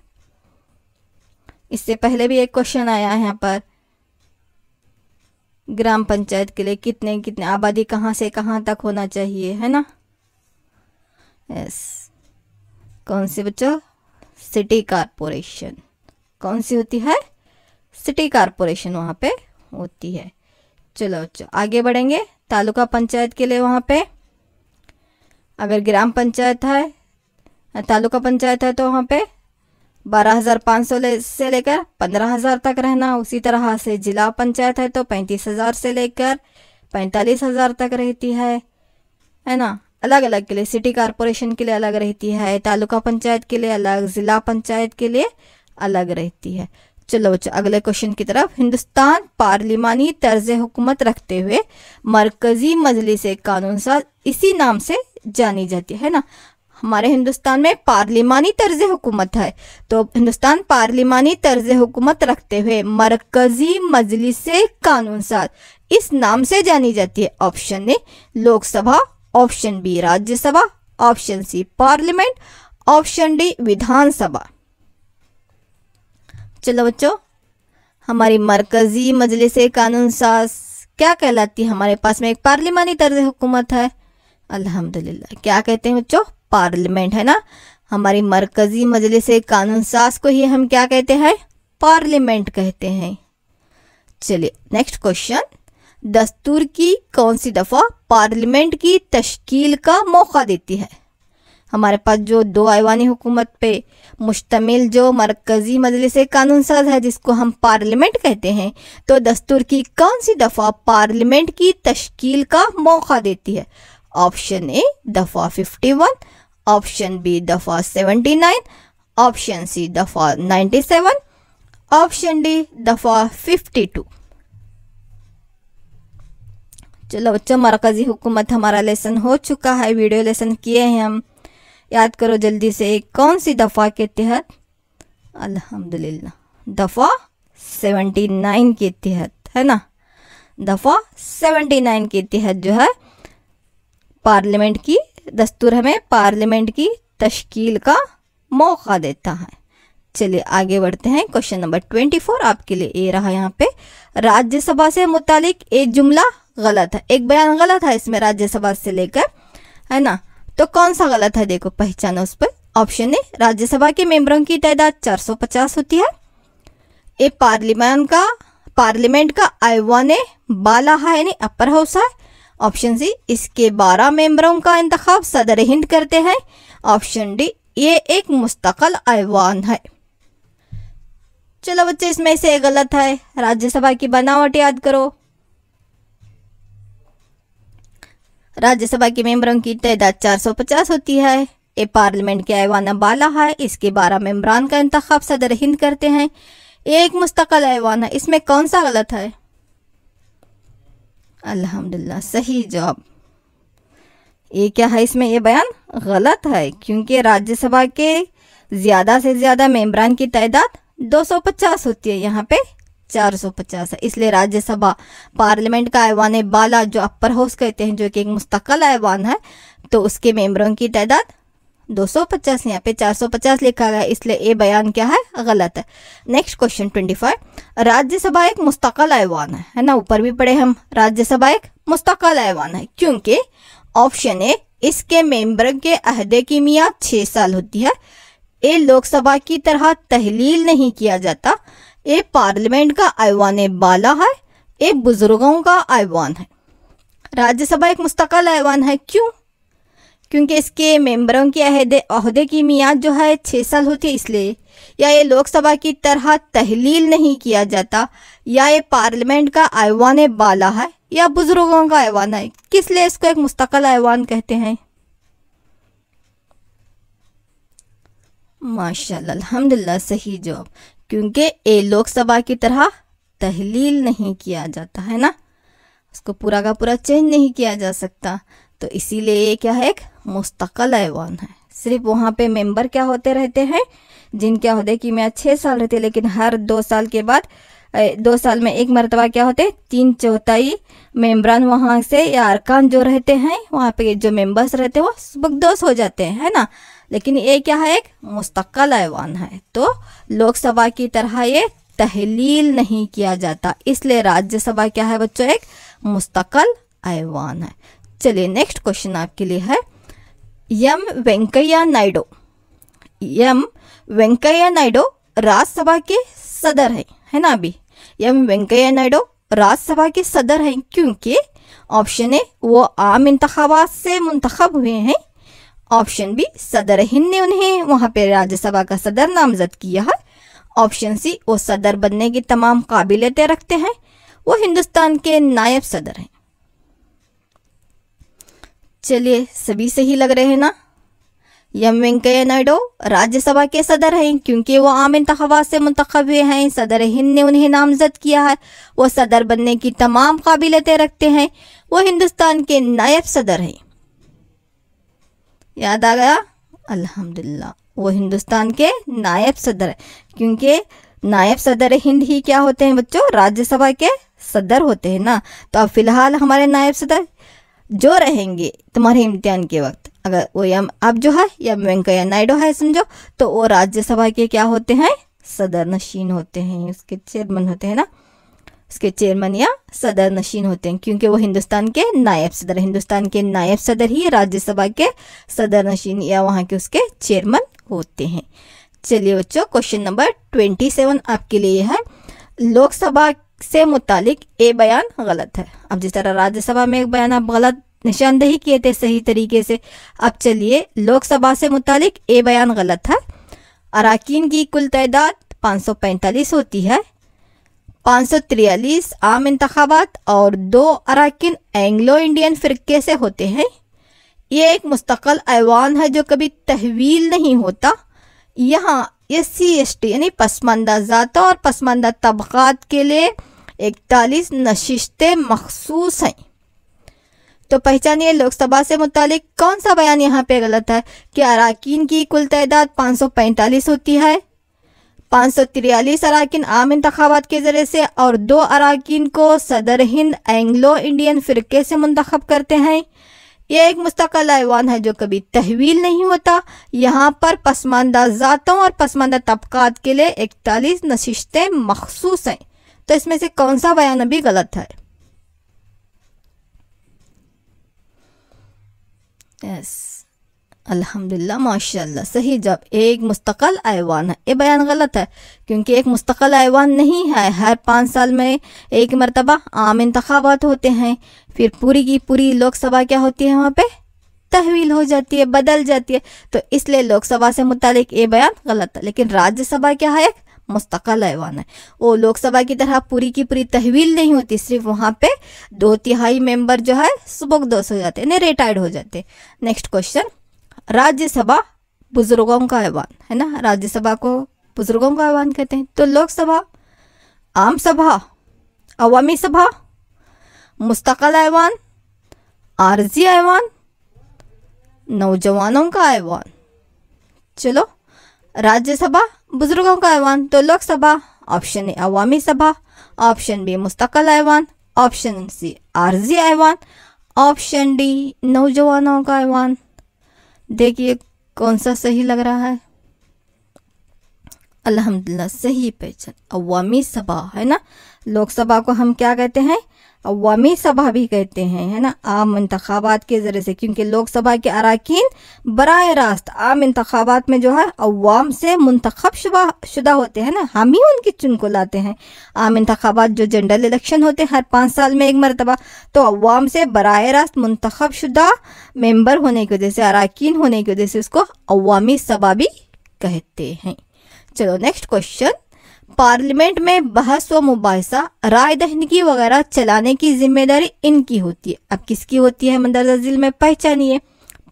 इससे पहले भी एक क्वेश्चन आया है यहाँ पर, ग्राम पंचायत के लिए कितने आबादी कहाँ से कहाँ तक होना चाहिए, है ना। यस कौन सी बच्चों, सिटी कॉरपोरेशन। कौन सी होती है, सिटी कॉरपोरेशन वहाँ पे होती है। चलो आगे बढ़ेंगे। तालुका पंचायत के लिए वहाँ पे अगर ग्राम पंचायत है, तालुका पंचायत है तो वहाँ पे 12,500 से लेकर 15,000 तक रहना। उसी तरह से जिला पंचायत है तो 35,000 से लेकर 45,000 तक रहती है ना। अलग अलग के लिए, सिटी कॉरपोरेशन के लिए अलग रहती है, तालुका पंचायत के लिए अलग, जिला पंचायत के लिए अलग रहती है। चलो बच्चों अगले क्वेश्चन की तरफ। हिंदुस्तान पार्लिमानी तर्ज हुकूमत रखते हुए मरकजी मजलिस कानून साज इसी नाम से जानी जाती है ना। हमारे हिंदुस्तान में पार्लिमानी तर्ज हुकूमत है, तो हिंदुस्तान पार्लिमानी तर्ज हुकूमत रखते हुए मरकजी मजलिस कानून साज इस नाम से जानी जाती है। Option A Lok Sabha, option B Rajya Sabha, option C parliament, option D Vidhan Sabha. चलो बच्चों हमारी मरकजी मजलिस कानून साज क्या कहलाती है। हमारे पास में एक पार्लिमानी तर्ज हुकूमत है। अल्हम्दुलिल्लाह क्या कहते हैं बच्चों, पार्लियामेंट, है ना। हमारी मरकजी मजलिस कानून साज को ही हम क्या कहते हैं, पार्लियामेंट कहते हैं। चलिए नेक्स्ट क्वेश्चन। दस्तूर की कौन सी दफ़ा पार्लियामेंट की तश्कील का मौका देती है? हमारे पास जो दो ऐवानी हुकूमत पे मुश्तमिल जो मरकज़ी मजलिस कानून साज है जिसको हम पार्लियामेंट कहते हैं, तो दस्तूर की कौन सी दफ़ा पार्लियामेंट की तश्कील का मौका देती है? ऑप्शन ए दफ़ा 51, ऑप्शन बी दफ़ा 79, ऑप्शन सी दफ़ा 97, ऑप्शन डी दफ़ा 52। चलो बच्चों, मरकज़ी हुकूमत हमारा लेसन हो चुका है, वीडियो लेसन किए हैं हम। याद करो जल्दी से, कौन सी दफ़ा के तहत? अल्हम्दुलिल्लाह, दफ़ा 79 के तहत, है ना। दफ़ा 79 के तहत जो है पार्लियामेंट की दस्तूर हमें पार्लियामेंट की तश्कील का मौका देता है। चलिए आगे बढ़ते हैं। क्वेश्चन नंबर 24 आपके लिए ये रहा। यहाँ पे राज्यसभा से मुतालिक एक जुमला गलत है, एक बयान गलत है इसमें राज्यसभा से लेकर, है ना। तो कौन सा गलत है, देखो पहचानो उस पर। ऑप्शन ए राज्यसभा के मेंबरों की तादाद 450 होती है। ए पार्लियामेंट का ऐवान बाला है यानी अपर हाउस है। ऑप्शन सी इसके 12 मेंबरों का इंतखाब सदर हिंद करते हैं। ऑप्शन डी ये एक मुस्तकिल ऐवान है। चलो बच्चे, इसमें से गलत है। राज्यसभा की बनावट याद करो। राज्यसभा के मेंबरों की तादाद 450 होती है। ये पार्लियामेंट के ऐवान बाला है। इसके 12 मेंबरान का इंतखाब सदर हिंद करते हैं। ये एक मुस्तकिल ऐवान है। इसमें कौन सा गलत है? अल्हम्दुलिल्लाह, सही जवाब। ये क्या है, इसमें ये बयान गलत है क्योंकि राज्यसभा के ज़्यादा से ज़्यादा मेंबरान की तादाद 250 होती है, यहाँ पे 450 है। इसलिए राज्यसभा पार्लियामेंट का ऐवान बाला जो अपर हाउस कहते हैं, जो कि एक मुस्तकिल ऐवान है, तो उसके मेंबरों की तादाद 250, यहाँ पे 450 लिखा गया, इसलिए ये बयान क्या है, गलत है। Next question 25। राज्यसभा एक मुस्तकिल ऐवान है ना। ऊपर भी पढ़े हम, राज्यसभा एक मुस्तकिल ऐवान है क्योंकि ऑप्शन ए इसके मेंबर के अहदे की मियाद 6 साल होती है। ये लोकसभा की तरह तहलील नहीं किया जाता। ये पार्लियामेंट का ऐवान बाला है। ये बुजुर्गों का ऐवान है। राज्यसभा एक मुस्तकिल ऐवान है क्यों? क्योंकि इसके मेंबरों के अहदे की मियाद जो है 6 साल होती है, इसलिए। या ये लोकसभा की तरह तहलील नहीं किया जाता, या ये पार्लियामेंट का ऐवान बाला है, या बुजुर्गों का ऐवान है, किस लिए इसको एक मुस्तकिल ऐवान कहते हैं? माशाल्लाह, अल्हम्दुलिल्लाह, सही जवाब। क्योंकि ये लोकसभा की तरह तहलील नहीं किया जाता है ना, उसको पूरा का पूरा चेंज नहीं किया जा सकता, तो इसीलिए ये क्या है, एक मुस्तकिल ऐवान है। सिर्फ वहाँ पे मेंबर क्या होते रहते हैं, जिनके अहदे की मियाद 6 साल रहती है, लेकिन हर 2 साल के बाद 2 साल में एक मरतबा क्या होते हैं, 3/4 मेंबरान वहाँ से या अरकान जो रहते हैं वहाँ पे जो मेंबर्स रहते हैं वो सबकदोश हो जाते हैं, है ना। लेकिन ये क्या है, एक मुस्तकिल ऐवान है, तो लोकसभा की तरह ये तहलील नहीं किया जाता, इसलिए राज्यसभा क्या है बच्चों, एक मुस्तकिल ऐवान है। चलिए नेक्स्ट क्वेश्चन आपके लिए है। एम वेंकैया नायडू राज्यसभा के सदर है ना। अभी एम वेंकैया नायडू राज्यसभा के सदर हैं क्योंकि ऑप्शन ए वो आम इंतखाबात से मुंतखब हुए हैं। ऑप्शन बी सदर हिंद ने उन्हें वहाँ पे राज्यसभा का सदर नामजद किया है। ऑप्शन सी वो सदर बनने की तमाम काबिलियतें रखते हैं, वो हिंदुस्तान के नायब सदर हैं। चलिए सभी सही लग रहे हैं ना। एम वेंकैया नायडू राज्यसभा के सदर हैं क्योंकि वो आम इंतखाबात से मुंतखब हुए हैं। सदर हिंद ने उन्हें नामजद किया है। वो सदर बनने की तमाम काबिलियतें रखते हैं। वो हिंदुस्तान के नायब सदर हैं। याद आ गया? अल्हम्दुलिल्लाह, वो हिंदुस्तान के नायब सदर है क्योंकि नायब सदर हिंद ही क्या होते हैं बच्चों, राज्यसभा के सदर होते हैं ना। तो अब फिलहाल हमारे नायब सदर जो रहेंगे तुम्हारे इम्तिहान के वक्त, अगर वो अब जो है एम वेंकैया नायडू है समझो, तो वो राज्यसभा के क्या होते हैं, सदर नशीन होते हैं, उसके चेयरमैन होते हैं ना, उसके चेयरमैन या सदर नशीन होते हैं क्योंकि वो हिंदुस्तान के नायब सदर, हिंदुस्तान के नायब सदर ही राज्यसभा के सदर नशीन या वहाँ के उसके चेयरमैन होते हैं। चलिए बच्चों, क्वेश्चन नंबर 27 आपके लिए है। लोकसभा से मुतालिक ए बयान गलत है। अब जिस तरह राज्यसभा में एक बयान आप गलत निशानदेही किए थे सही तरीके से, अब चलिए लोकसभा से मुतालिक ए बयान गलत है। अराकीन की कुल तादाद 545 होती है। 543 आम इंतखाबात और 2 अराकीन एंग्लो इंडियन फ़िरके से होते हैं। ये एक मुस्तक़ल ऐवान है जो कभी तहवील नहीं होता। यहाँ SC/ST यानी पसमानदा ज़ातों और पसमानदा तबक़ात के लिए 41 नशिस्तें मखसूस हैं। तो पहचानिए लोकसभा से मुतालिक कौन सा बयान यहाँ पे गलत है कि अराकीन की कुल तादाद 545 होती है। 543 अराकीन आम इंतखाबात के ज़रिए से और 2 अराकीन को सदर हिंद एंग्लो इंडियन फ़िरके से मुंतखब करते हैं। यह एक मुस्तक़ल ऐवान है जो कभी तहवील नहीं होता। यहाँ पर पसमानदा ज़ातों और पसमानदा तबक़ात के लिए 41 नशिस्तें मखसूस हैं। तो इसमें से कौन सा बयान अभी गलत है? यस, अल्हम्दुलिल्लाह, माशाल्लाह, सही जवाब। एक मुस्तक़ल ऐवान है, ये बयान गलत है क्योंकि एक मुस्तक़ल ऐवान नहीं है। हर 5 साल में एक मरतबा आम इंतखाबात होते हैं, फिर पूरी की पूरी लोकसभा क्या होती है, वहाँ पे तहवील हो जाती है, बदल जाती है। तो इसलिए लोकसभा से मुतालिक ये बयान गलत है। लेकिन राज्यसभा क्या है, एक मुस्तक़ल ऐवान है। वो लोकसभा की तरह पूरी की पूरी तहवील नहीं होती, सिर्फ वहाँ पे 2/3 मेंबर जो है सुबकदोश हो जाते हैं, रिटायर्ड हो जाते हैं। नेक्स्ट क्वेश्चन, राज्यसभा बुजुर्गों का ऐवान है ना, राज्यसभा को बुजुर्गों का ऐवान कहते हैं। तो लोकसभा, आम सभा, अवामी सभा, मुस्तक़ल ऐवान, आर्जी ऐवान, नौजवानों का ऐवान। चलो, राज्यसभा बुजुर्गों का ऐवान, तो लोकसभा, ऑप्शन ए अवामी सभा, ऑप्शन बी मुस्तक़ल ऐवान, ऑप्शन सी आर्जी ऐवान, ऑप्शन डी नौजवानों का ऐवान। देखिए कौन सा सही लग रहा है। अल्हम्दुलिल्लाह, सही पहचान, अवामी सभा है ना। लोकसभा को हम क्या कहते हैं, अवामी सभा भी कहते हैं, है ना, आम इंतखाबात के ज़रिए से, क्योंकि लोकसभा के अराकीन बराह रास्त आम इंतखाबात में जो है अवाम से मुंतखब शुदा होते हैं ना, हम ही उनकी चुन को लाते हैं। आम इंतखाबात जो जनरल इलेक्शन होते हैं हर 5 साल में एक मरतबा, तो अवाम से बराह रास्त मुंतखब शुदा मेंबर होने की वजह से, अराकीन होने की वजह से उसको अवामी सभा भी कहते हैं। चलो नेक्स्ट क्वेश्चन, पार्लियामेंट में बहस व मुबाहिसा, राय दहिंदगी वगैरह चलाने की जिम्मेदारी इनकी होती है। अब किसकी होती है मंदरजा झील में, पहचानिए।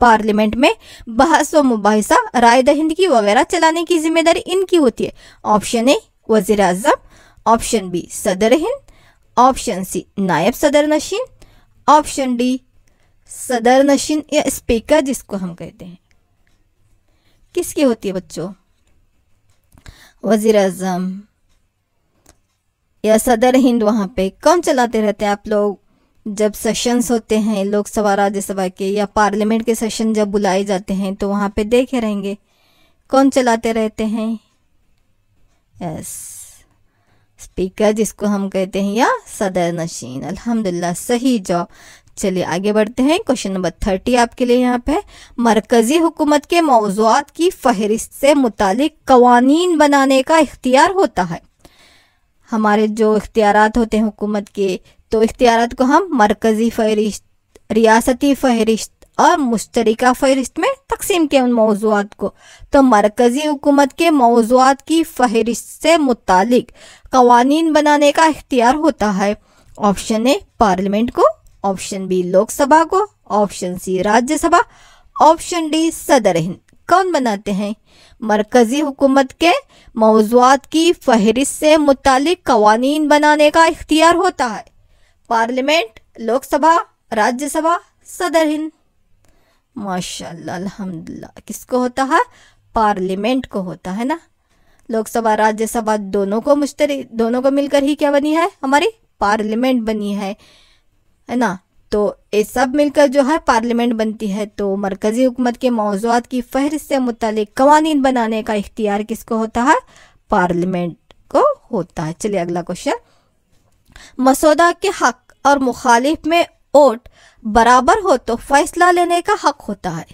पार्लियामेंट में बहस व मुबाहिसा, राय दहिंदगी वगैरह चलाने की जिम्मेदारी इनकी होती है। ऑप्शन ए वज़ीर आज़म, ऑप्शन बी सदर हिंद, ऑप्शन सी नायब सदर नशीन, ऑप्शन डी सदर नशीन या स्पीकर जिसको हम कहते हैं। किसकी होती है बच्चों, वज़ीर आज़म या सदर हिंद? वहाँ पे कौन चलाते रहते हैं? आप लोग जब सेशंस होते हैं लोकसभा राज्यसभा के या पार्लियामेंट के सेशन जब बुलाए जाते हैं तो वहाँ पे देखे रहेंगे कौन चलाते रहते हैं। यस, स्पीकर जिसको हम कहते हैं या सदर नशीन। अल्हम्दुलिल्लाह, सही जवाब। चलिए आगे बढ़ते हैं। क्वेश्चन नंबर 30 आपके लिए यहाँ पे, मरकजी हुकूमत के मौज़ूआत की फहरिस्त से मुतालिक कवानीन बनाने का इख्तियार होता है। हमारे जो इख्तियारात होते हैं हुकूमत के, तो इख्तियारात को हम मरकजी फहरिस्त, रियासती फहरिस्त और मुश्तरका फहरिस्त में तकसीम किया उन मौज़ूआत को। तो मरकजी हुकूमत के मौज़ूआत की फहरिस्त से मुतालिक कवानीन बनाने का इख्तियार होता है। ऑप्शन ए पार्लियामेंट को, ऑप्शन बी लोकसभा को, option C Rajya Sabha, option D सदर हिंद। कौन बनाते हैं? मरकजी हुकूमत के मौज़ूआत की फहरिस्त से मुतालिक कवानीन बनाने का इख्तियार होता है। पार्लियामेंट, लोकसभा, राज्यसभा, सदर हिंद। माशाल्लाह, अल्हम्दुलिल्लाह, किसको होता है? पार्लियामेंट को होता है ना। लोकसभा राज्यसभा दोनों को मिलकर ही क्या बनी है, हमारी पार्लियामेंट बनी है ना। तो ये सब मिलकर जो है पार्लियामेंट बनती है। तो मरकजी हुकूमत के मौज़ूआत की फहरिस्त से मुतालिक कवानीन बनाने का इख्तियार किसको होता है? पार्लियामेंट को होता है। चलिए अगला क्वेश्चन, मसौदा के हक और मुखालिफ में वोट बराबर हो तो फैसला लेने का हक होता है।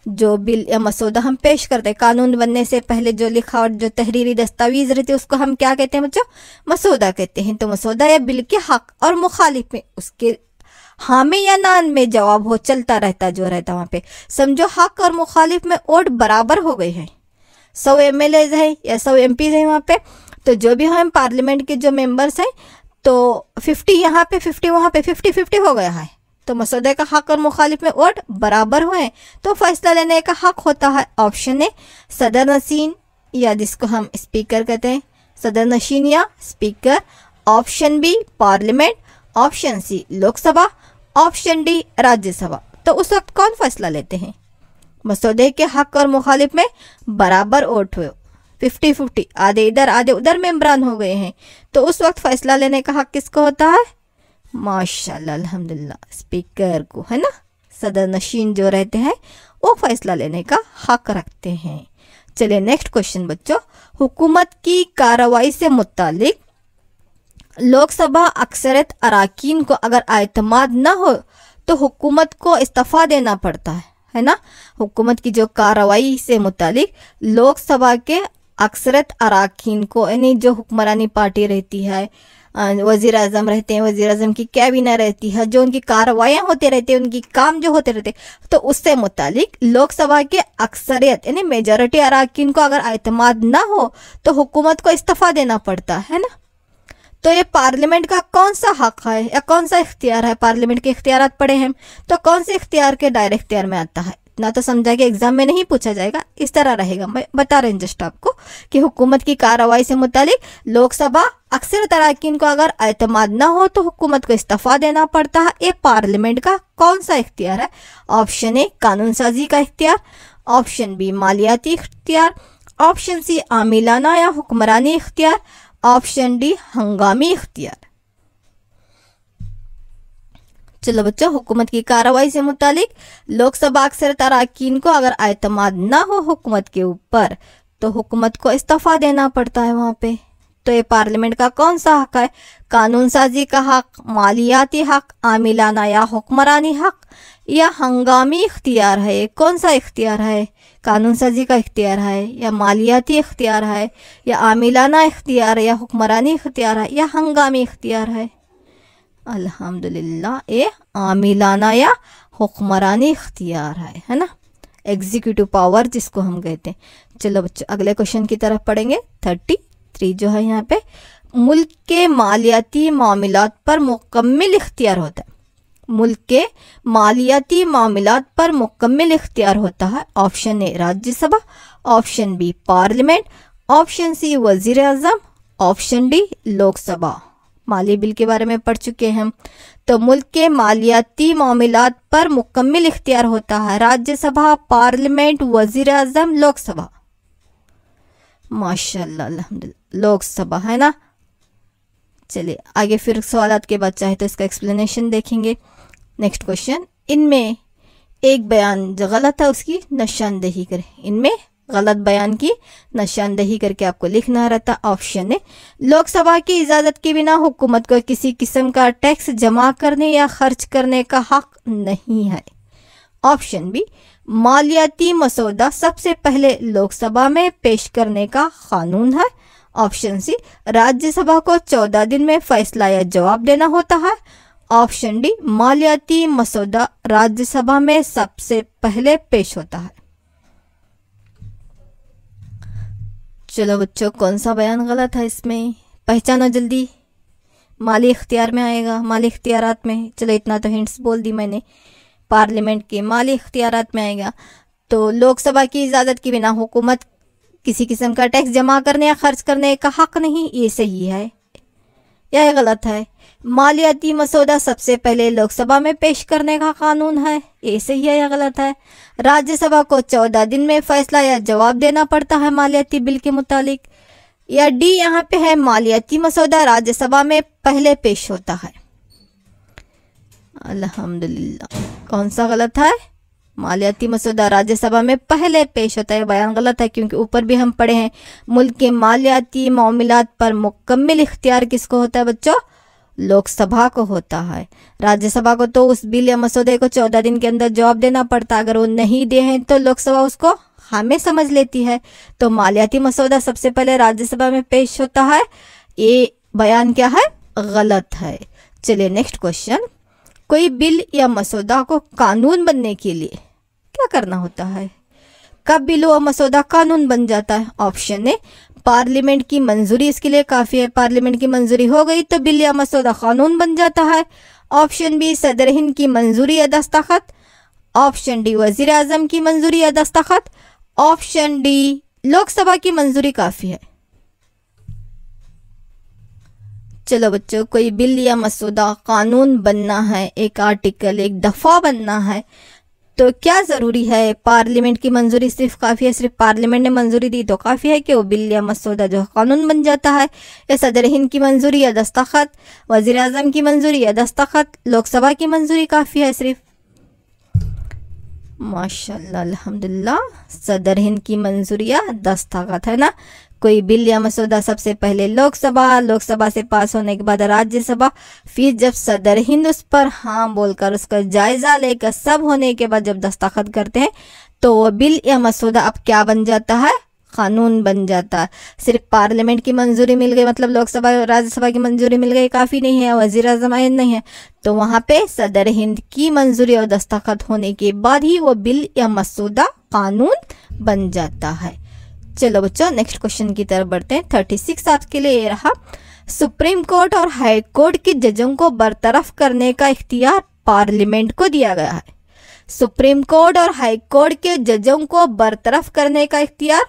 जो बिल या मसौदा हम पेश करते हैं, कानून बनने से पहले जो लिखा और जो तहरीरी दस्तावेज रहते हैं उसको हम क्या कहते हैं बच्चों? मसौदा कहते हैं। तो मसौदा या बिल के हक और मुखालिफ में उसके हामी या नान में जवाब हो चलता रहता जो रहता वहाँ पे। समझो हक और मुखालिफ में वोट बराबर हो गए हैं, 100 MLAs है या 100 MPs है वहाँ पे, तो जो भी हम पार्लियामेंट के जो मेंबर्स हैं तो 50 यहाँ पे 50 वहाँ पे 50-50 हो गया है। तो मसौदे का हक और मुखालिफ में वोट बराबर हुए तो फैसला लेने का हक होता है। ऑप्शन ए सदर नशीन या जिसको हम स्पीकर कहते हैं, सदर नशीन या speaker. Option B parliament. Option C Lok Sabha. Option D Rajya Sabha. तो उस वक्त कौन फैसला लेते हैं? मसौदे के हक और मुखालिफ में बराबर वोट हुए, 50-50, आधे इधर आधे उधर मेंबरान हो गए हैं, तो उस वक्त फैसला लेने का हक किसको होता है? माशाल्लाह अल्हम्दुलिल्लाह स्पीकर को, है ना। सदर नशीन जो रहते हैं वो फैसला लेने का हक रखते हैं। चलिए नेक्स्ट क्वेश्चन बच्चों, हुकूमत की कार्रवाई से मुतालिक लोकसभा अक्सरियत अराकीन को अगर एतमाद न हो तो हुकूमत को इस्तीफा देना पड़ता है ना। हुकूमत की जो कार्रवाई से मुतालिक लोकसभा के अक्सरियत अराकीन को, यानी जो हुक्मरानी पार्टी रहती है, वज़ीर आज़म रहते हैं, वज़ीर आज़म की कैबिना रहती है, जो उनकी कार्रवाइयाँ होते रहते हैं, उनकी काम जो होते रहते, तो उससे मुतालिक लोकसभा के अक्सरियत यानी मेजॉरिटी अराकीन को अगर एतमाद ना हो तो हुकूमत को इस्तीफा देना पड़ता है ना। तो ये पार्लियामेंट का कौन सा हक है या कौन सा इख्तियार है? पार्लियामेंट के इख्तियारात पढ़े हैं, तो कौन से इख्तियार के दायरे इख्तियार में आता है? इतना तो समझा कि एग्जाम में नहीं पूछा जाएगा, इस तरह रहेगा। मैं बता रहे हैं जस्ट आपको कि हुकूमत की कार्रवाई से मुतालिक लोकसभा अक्सर अराकीन को अगर एतमाद ना हो तो हुकूमत को इस्तीफा देना पड़ता है। ये पार्लियामेंट का कौन सा इख्तियार है? ऑप्शन ए कानून साजी का इख्तियार। ऑप्शन बी मालियाती इख्तियार। ऑप्शन सी आमिलाना या हुक्मरानी इख्तियार। ऑप्शन डी हंगामी इख्तियार। चलो बच्चों, हुकूमत की कार्रवाई से मुतालिक लोकसभा अक्सरियत अराकीन को अगर एतमाद ना हो हुकूमत के ऊपर तो हुकूमत को इस्तीफा देना पड़ता है वहाँ पे। तो ये पार्लियामेंट का कौन सा हक है? कानून साजी का हक, मालियाती हक, आमिलाना या हुक्मरानी हक या हंगामी इख्तियार है? ये कौन सा इख्तियार है? कानून साजी का इख्तियार है या मालियाती इख्तियार है या आमिलाना इख्तियार है या हुक्मरानी इख्तियार है या हंगामी इख्तियार है? अल्हम्दुलिल्लाह ये आमिलाना या हुक्मरानी इख्तियार है ना, एग्जीक्यूटिव पावर जिसको हम कहते हैं। चलो बच्चों अगले क्वेश्चन की तरफ पढ़ेंगे। 33 जो है यहाँ पे, मुल्क के मालियाती मामलात पर मुकम्मिल इख्तियार होता है। मुल्क के मालियाती मामलात पर मुकम्मिल इख्तियार होता है। Option A Rajya Sabha. Option B parliament. Option C वजीर आजम। Option D Lok Sabha. माली बिल के बारे में पढ़ चुके हैं हम। तो मुल्क के मालियाती मामलात पर मुकम्मिल इख्तियार होता है राज्यसभा, पार्लियामेंट, वजीर आजम, लोकसभा। माशाल्लाह अल्हम्दुलिल्लाह लोकसभा है ना। चलिए आगे फिर सवालात के बाद चाहे तो इसका एक्सप्लेनेशन देखेंगे। नेक्स्ट क्वेश्चन, इनमें एक बयान जो गलत है उसकी निशानदेही करें। इनमें गलत बयान की निशानदेही करके आपको लिखना रहता। ऑप्शन है लोकसभा की इजाज़त के बिना हुकूमत को किसी किस्म का टैक्स जमा करने या खर्च करने का हक नहीं है। ऑप्शन बी मालियाती मसौदा सबसे पहले लोकसभा में पेश करने का कानून है। ऑप्शन सी राज्यसभा को 14 दिन में फैसला या जवाब देना होता है। ऑप्शन डी मालियाती मसौदा राज्यसभा में सबसे पहले पेश होता है। चलो बच्चों कौन सा बयान गलत है इसमें पहचानो जल्दी। माली इख्तियार में आएगा, माली इख्तियारात में। चलो इतना तो हिंट्स बोल दी मैंने। पार्लियामेंट के माली इख्तियारात में आएगा। तो लोकसभा की इजाज़त के बिना हुकूमत किसी किस्म का टैक्स जमा करने या खर्च करने का हक नहीं, ये सही है या गलत है? मालियाती मसौदा सबसे पहले लोकसभा में पेश करने का कानून है, ये सही है या गलत है? राज्यसभा को 14 दिन में फैसला या जवाब देना पड़ता है मालियाती बिल के मुतालिक, या डी यहाँ पे है मालियाती मसौदा राज्यसभा में पहले पेश होता है। अल्हम्दुलिल्लाह कौन सा गलत है? मालियाती मसौदा राज्यसभा में पहले पेश होता है। बयान गलत है क्योंकि ऊपर भी हम पढ़े हैं मुल्क के मालियाती मामलात पर मुकम्मिल इख्तियार किसको होता है बच्चों? लोकसभा को होता है। राज्यसभा को तो उस बिल या मसौदे को 14 दिन के अंदर जवाब देना पड़ता है। अगर वो नहीं दे हैं तो लोकसभा उसको हमें समझ लेती है। तो मालियाती मसौदा सबसे पहले राज्यसभा में पेश होता है। ये बयान क्या है? गलत है। चलिए नेक्स्ट क्वेश्चन। कोई बिल या मसौदा को कानून बनने के लिए क्या करना होता है? कब बिल व मसौदा कानून बन जाता है? ऑप्शन ए, पार्लियामेंट की मंजूरी इसके लिए काफी है। पार्लियामेंट की मंजूरी हो गई तो बिल या मसौदा कानून बन जाता है। ऑप्शन बी, सदर हिंद की मंजूरी या दस्तखत। ऑप्शन डी, वजीर आजम की मंजूरी या दस्तखत। ऑप्शन डी, लोकसभा की मंजूरी काफी है। चलो बच्चों, कोई बिल या मसौदा कानून बनना है, एक आर्टिकल, एक दफा बनना है, तो क्या जरूरी है? पार्लियामेंट की मंजूरी सिर्फ काफी है? सिर्फ पार्लियामेंट ने मंजूरी दी तो काफी है कि वो बिल या मसौदा जो कानून बन जाता है? या सदर हिंद की मंजूरी या दस्तखत, वजीर आजम की मंजूरी या दस्तखत, लोकसभा की मंजूरी काफी है सिर्फ? माशाल्लाह, अल्हम्दुलिल्लाह, सदर हिंद की मंजूरी या दस्तखत है ना। कोई बिल या मसौदा सबसे पहले लोकसभा, लोकसभा से पास होने के बाद राज्यसभा, फिर जब सदर हिंद उस पर हाँ बोलकर उसका जायजा लेकर सब होने के बाद जब दस्तखत करते हैं तो वो बिल या मसौदा अब क्या बन जाता है? कानून बन जाता है। सिर्फ पार्लियामेंट की मंजूरी मिल गई मतलब लोकसभा राज्यसभा की मंजूरी मिल गई काफ़ी नहीं है, वजीर आज़म आइन नहीं है, तो वहाँ पे सदर हिंद की मंजूरी और दस्तखत होने के बाद ही वो बिल या मसौदा कानून बन जाता है। चलो बच्चों नेक्स्ट क्वेश्चन की तरफ बढ़ते हैं। 36 आपके लिए ये रहा। सुप्रीम कोर्ट और हाई कोर्ट के जजों को बरतरफ करने का इख्तियार पार्लियामेंट को दिया गया है। सुप्रीम कोर्ट और हाई कोर्ट के जजों को बरतरफ करने का इख्तियार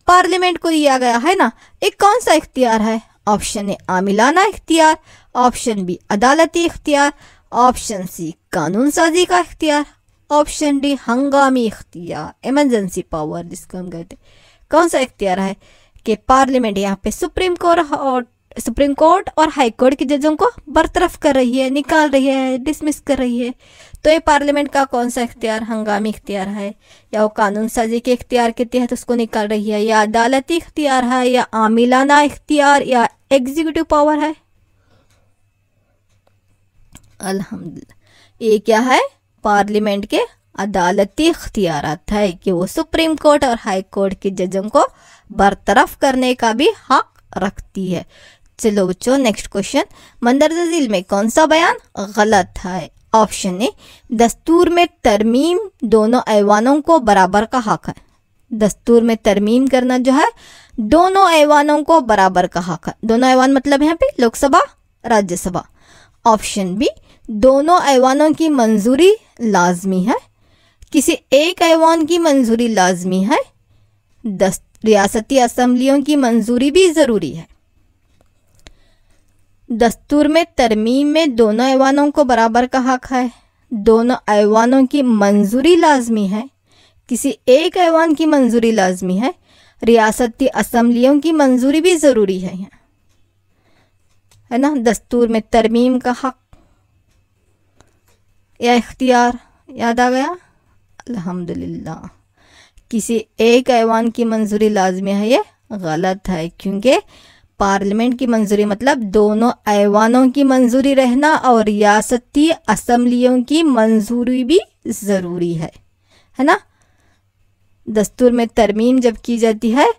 पार्लियामेंट को दिया गया है ना। एक कौन सा इख्तियार है? ऑप्शन ए आमिलाना इख्तियार, ऑप्शन बी अदालती इख्तियार, ऑप्शन सी कानून साजी का इख्तियार, ऑप्शन डी हंगामी इख्तियार, इमरजेंसी पावर जिसको हम कहते हैं। कौन सा इख्तियार है कि पार्लियामेंट यहाँ पे सुप्रीम कोर्ट और हाई कोर्ट के जजों को बरतरफ कर रही है, निकाल रही है, डिसमिस कर रही है। तो ये पार्लियामेंट का कौन सा इख्तियार? हंगामी इख्तियार है, या वो कानून साजी के इख्तियार के तहत उसको निकाल रही है, या अदालती इख्तियार है, या आमिलाना इख्तियार, या एग्जीक्यूटिव पावर है? अल्हम्दुलिल्लाह, ये क्या है? पार्लियामेंट के अदालती इख्तियारात है कि वो सुप्रीम कोर्ट और हाई कोर्ट के जजों को बरतरफ करने का भी हक रखती है। चलो बच्चों नेक्स्ट क्वेश्चन। मंदरजा झील में कौन सा बयान गलत है? ऑप्शन ए, दस्तूर में तरमीम दोनों ऐवानों को बराबर का हक है। दस्तूर में तरमीम करना जो है दोनों ऐवानों को बराबर का हक है। दोनों ऐवान मतलब यहाँ पे लोकसभा राज्यसभा। ऑप्शन बी, दोनों ऐवानों की मंजूरी लाजमी है, किसी एक ऐवान की मंजूरी लाजमी है, रियासती असम्बलियों की मंजूरी भी ज़रूरी है। दस्तूर में तरमीम में दोनों ऐवानों को बराबर का हक है, दोनों ऐवानों की मंजूरी लाजमी है, किसी एक ऐवान की मंजूरी लाजमी है, रियासती असम्बलियों की मंजूरी भी ज़रूरी है ना। दस्तूर में तरमीम का हक या इख्तियार याद आ गया? अल्हम्दुलिल्लाह, किसी एक ऐवान की मंजूरी लाजमी है, ये गलत है क्योंकि पार्लियामेंट की मंजूरी मतलब दोनों ऐवानों की मंजूरी रहना और रियासती असम्बलियों की मंजूरी भी ज़रूरी है ना। दस्तूर में तरमीम जब की जाती है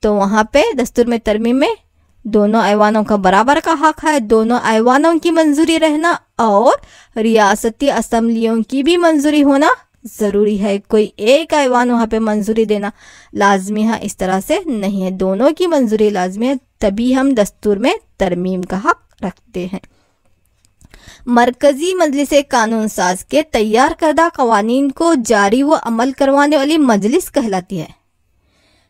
तो वहाँ पे दस्तूर में तरमीम में दोनों ऐवानों का बराबर का हक है, दोनों ऐवानों की मंजूरी रहना और रियासती असम्बलियों की भी मंजूरी होना ज़रूरी है। कोई एक ऐवान वहाँ पे मंजूरी देना लाजमी है इस तरह से नहीं है, दोनों की मंजूरी लाजमी है, तभी हम दस्तूर में तरमीम का हक रखते हैं। मरकजी मजलिस कानून साज के तैयार करदा कवानीन को जारी व अमल करवाने वाली मजलिस कहलाती है।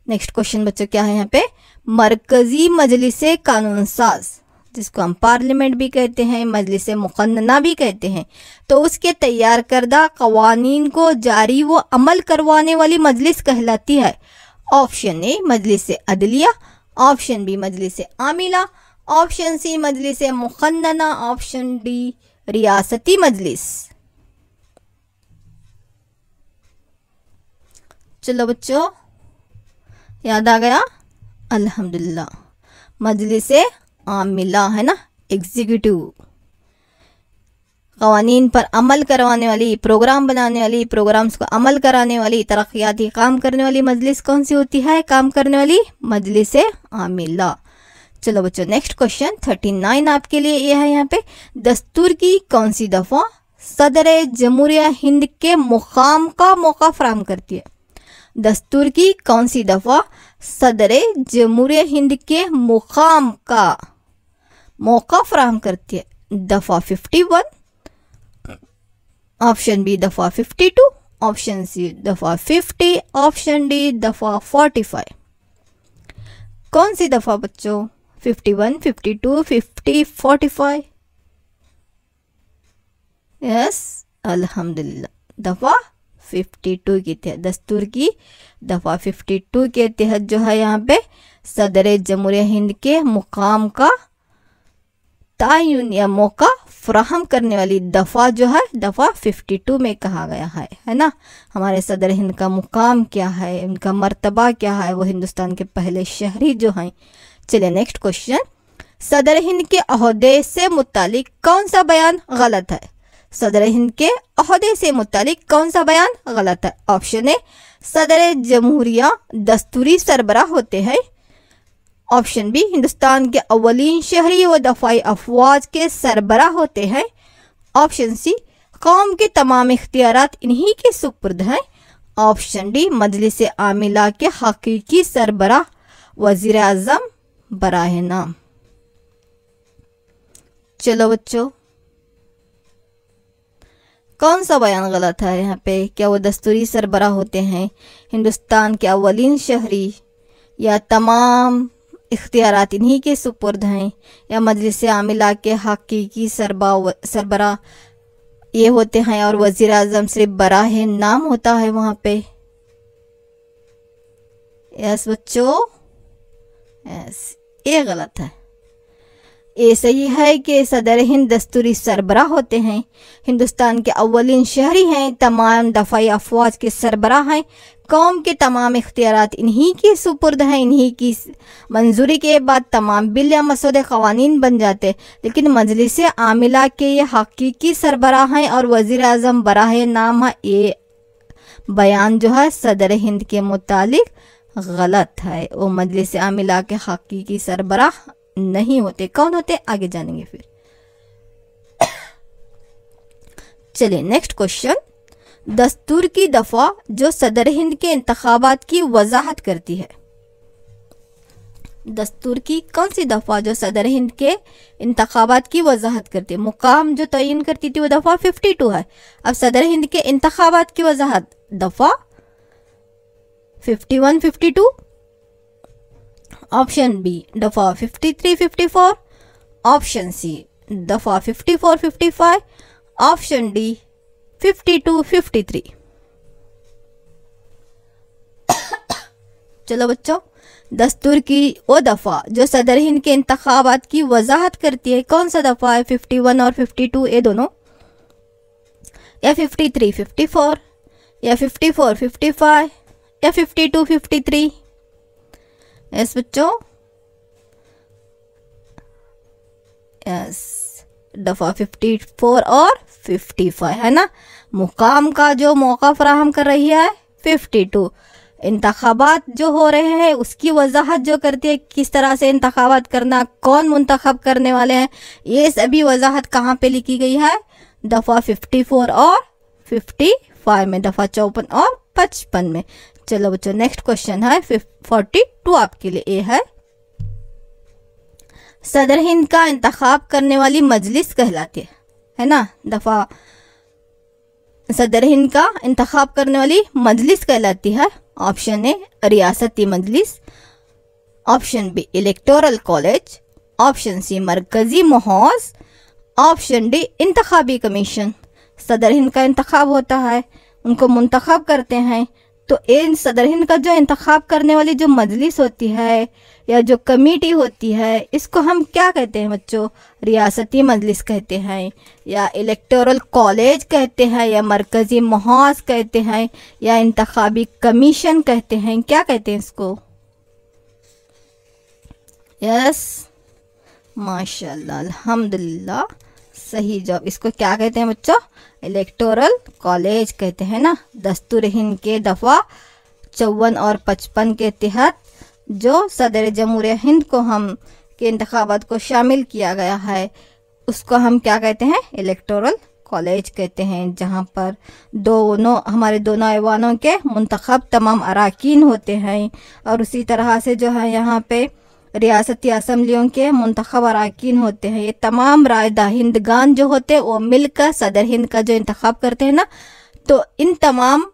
नेक्स्ट क्वेश्चन बच्चों क्या है यहाँ पे? मरकजी मजलिस कानून साज जिसको हम पार्लियामेंट भी कहते हैं, मजलिस मुक़न्नना भी कहते हैं, तो उसके तैयार करदा कवानीन को जारी व अमल करवाने वाली मजलिस कहलाती है। ऑप्शन ए मजलिस अदलिया, ऑप्शन बी मजलिस आमिला, ऑप्शन सी मजलिस मुक़न्नना, ऑप्शन डी रियासती मजलिस। चलो बच्चों याद आ गया? अल्हम्दुलिल्लाह, मजलिस आमिला है ना, एग्जीक्यूटिव कवानीन पर अमल करवाने वाली, प्रोग्राम बनाने वाली, प्रोग्राम्स को अमल कराने वाली, तरक्याती काम करने वाली मजलिस कौन सी होती है? काम करने वाली मजलिस आमिला। चलो बच्चों नेक्स्ट क्वेश्चन 39 आपके लिए ये है यहाँ पे, दस्तूर की कौन सी दफा सदर जमहूरिया हिंद के मुकाम का मौका फराहम करती है? दस्तूर की कौन सी दफा सदर जमहूरिया हिंद के मुकाम का मौका फराहम करती है? दफा 51, ऑप्शन बी दफा 52, ऑप्शन सी दफा 50, ऑप्शन डी दफा 45। कौन सी दफा बच्चों? 51, 52, 50, 45। यस, अल्हम्दुलिल्लाह, दफा 52 के तहत, दस्तूर की दफा 52 के तहत जो है यहाँ पे सदर जमहूरिया हिंद के मुकाम का तायुन या मौका फराहम करने वाली दफ़ा जो है दफ़ा 52 में कहा गया है ना। हमारे सदर हिंद का मुकाम क्या है, उनका मर्तबा क्या है, वो हिंदुस्तान के पहले शहरी जो हैं। चलिए नेक्स्ट क्वेश्चन, सदर हिंद के अहदे से मुतालिक कौन सा बयान गलत है? सदर हिंद के अहदे से मुतालिक कौन सा बयान गलत है? ऑप्शन ए, सदर जमहूरिया दस्तूरी सरबराह होते हैं। ऑप्शन बी, हिंदुस्तान के अव्वलीन शहरी व दफाई अफवाज के सरबराह होते हैं। ऑप्शन सी, कौम के तमाम इख्तियारात इन्हीं के सुपुर्द हैं। ऑप्शन डी, मजलिस आमिला के हकीकी सरबराह वजीर आजम बराह नाम। चलो बच्चों, कौन सा बयान गलत है यहाँ पे? क्या वो दस्तूरी सरबराह होते हैं, हिंदुस्तान के अव्वलीन शहरी, या तमाम इख्तियारात इन्हीं के सुपुर्द हैं, या मजलिस आमिला के हकीकी सरबराह ये होते हैं और वजीर आजम सिर्फ बराह नाम होता है वहाँ पे? यस बच्चों, यस, ये गलत है। ये सही है कि सदर हिंद दस्तूरी सरबराह होते हैं, हिंदुस्तान के अव्वलीन शहरी हैं, तमाम दफाई अफवाज के सरबराह हैं, कौम के तमाम इख्तियारात इन्हीं के सुपुर्द हैं, इन्हीं की मंजूरी के बाद तमाम बिल या मसौदे कवानीन बन जाते, लेकिन मजलिस आमिला के ये हकीकी सरबराह हैं और वजीर आजम बराह नाम है। ये बयान जो है सदर हिंद के मुतालिक गलत है, वो मजलिस आमिला के हकीकी सरबराह नहीं होते। कौन होते आगे जानेंगे फिर। चलिए नेक्स्ट क्वेश्चन, दस्तूर की दफा जो सदर हिंद के इंतखाबात की वजाहत करती है? दस्तूर की कौन सी दफा जो सदर हिंद के इंतखाबात की वजाहत करती है? मुकाम जो तयन करती थी वो दफा 52 है। अब सदर हिंद के इंतखाबात की वजाहत दफा 51, 52। ऑप्शन बी दफा 53, 54। ऑप्शन सी दफा 54, 55। Option D 52, 53। चलो बच्चों, दस्तूर की वो दफ़ा जो सदर हिंद के इंतखाबात की वजाहत करती है, कौन सा दफ़ा है? 51 और 52 ये दोनों, या 53, 54, या 54, 55, या 52, 53? यस बच्चों, यस, दफ़ा 54 और 55 है ना। मुकाम का जो मौका फराहम कर रही है 52, इंतखाबात जो हो रहे हैं उसकी वजाहत जो करती है, किस तरह से इंतखाबात करना, कौन मुंतखब करने वाले हैं, ये सभी वजाहत कहाँ पे लिखी गई है? दफ़ा 54 और 55 में, दफ़ा 54 और 55 में। चलो बच्चों नेक्स्ट क्वेश्चन है 42 आपके लिए। ये है, सदर हिंद का इंतखाब करने वाली मजलिस कहलाती है ना। दफ़ा सदर हिंद का इंतखाब करने वाली मजलिस कहलाती है। ऑप्शन ए रियासती मजलिस, option B electoral college, option C मरकजी महौज, ऑप्शन डी इंतखाबी कमीशन। सदर हिंद का इंतखाब होता है, उनको मुंतखब करते हैं, तो इन सदर हिंद का जो इंतखाब करने वाली जो मजलिस होती है या जो कमेटी होती है, इसको हम क्या कहते हैं बच्चों? रियासती मजलिस कहते हैं, या इलेक्टोरल कॉलेज कहते हैं, या मरकजी महौज कहते हैं, या इंतखाबी कमीशन कहते हैं। क्या कहते हैं इसको? यस, माशाल्लाह, अल्हम्दुलिल्लाह, सही जवाब। इसको क्या कहते हैं बच्चों? इलेक्टोरल कॉलेज कहते हैं ना। दस्तूर हिंद के दफ़ा 54 और 55 के तहत जो सदर जमहूरिया हिंद को हम के इंतखाबात को शामिल किया गया है उसको हम क्या कहते हैं? इलेक्टोरल कॉलेज कहते हैं, जहाँ पर हमारे दोनों ऐवानों के मुंतखब तमाम अराकीन होते हैं। और उसी तरह से जो है यहाँ पे रियासती असम्बलियों के मुंतखब अराकीन होते हैं। ये तमाम राय दहिंदगान जो होते हैं वो मिलकर सदर हिंद का जो इंतखाब करते हैं ना, तो इन तमाम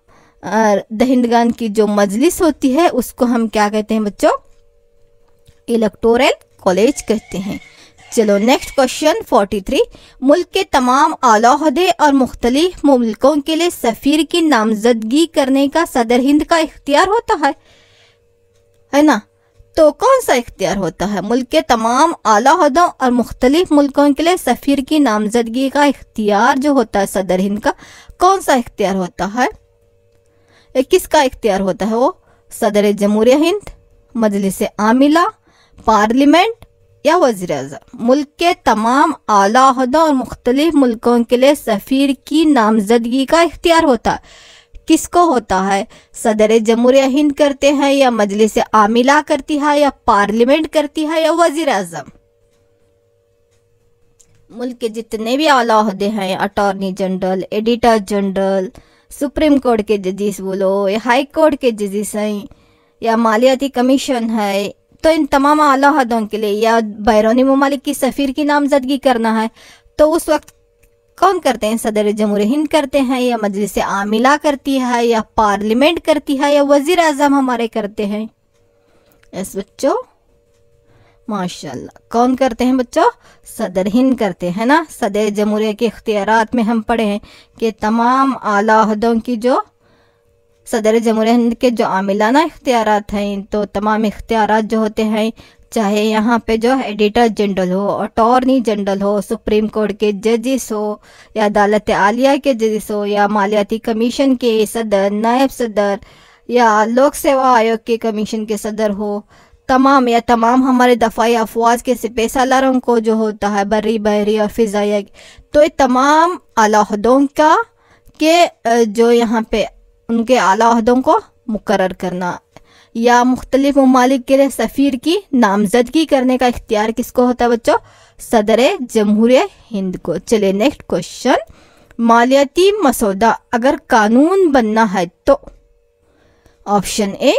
दहिंदगान की जो मजलिस होती है उसको हम क्या कहते हैं बच्चों? इलेक्टोरल कॉलेज कहते हैं। चलो नेक्स्ट क्वेश्चन 43। मुल्क के तमाम आला ओहदे और मुख्तलिफ मुल्कों के लिए सफ़ीर की नामजदगी करने का सदर हिंद का इख्तियार होता है ना? तो कौन सा इख्तियार होता है? मुल्क के तमाम आला ओहदों और मुख्तलिफ मुल्कों के लिए सफ़ीर की नामजदगी का इख्तियार जो होता है सदर हिंद का, कौन सा इख्तियार होता है? किसका इख्तियार होता है वो? सदर जमहूरिया हिंद, मजलिस आमिला, पार्लियामेंट या वज़ीर आज़म? मुल्क के तमाम आला ओहदों और मुख्तलिफ मुल्कों के लिए सफ़ीर की नामजदगी का इख्तियार होता है। किसको होता है? सदर जमहूरिया हिंद करते हैं या मजलिस आमिला करती है या पार्लियामेंट करती है या वज़ीर आज़म? मुल्क के जितने भी आला ओहदे हैं, attorney general, editor general, supreme court के जजेस बोलो या हाई कोर्ट के जजेस हैं या मालियाती कमीशन है, तो इन तमाम आला ओहदों के लिए या बैरूनी ममालिक की सफ़ीर की नामजदगी करना है तो उस वक्त कौन करते हैं? सदर जमहूरिया हिंद करते हैं या मजलिस आमिला करती है या पार्लियामेंट करती है या वज़ीर आज़म हमारे करते हैं? यस बच्चों, माशाल्लाह। कौन करते हैं बच्चों? सदर हिंद करते हैं ना। सदर जमहूरिया के इख्तियारात में हम पढ़े हैं कि तमाम आला ओहदों की जो सदर जमहूरिया हिंद के जो आमिलाना इख्तियारात हैं, तो तमाम इख्तियारात जो होते हैं, चाहे यहाँ पे जो एडिटर जनरल हो, अटॉर्नी जनरल हो, सुप्रीम कोर्ट के जजेस हो या अदालत आलिया के जजेस हो या मालियाती कमीशन के सदर, नायब सदर या लोक सेवा आयोग के कमीशन के सदर हो, तमाम हमारे दफ़ाई अफवाज के सिपह सालारों को जो होता है बर्री बहरी और फ़िज़ाइया, तो ये तमाम आला ओहदों का के जो यहाँ पे उनके आला ओहदों को मुकर्रर करना या मुख्तलिफ ममालिक के लिए सफ़ीर की नामजदगी करने का इख्तियार किसको होता है बच्चों? सदर जमहूरिया हिंद को। चलिए नेक्स्ट क्वेश्चन। मालियाती मसौदा अगर कानून बनना है तो ऑप्शन ए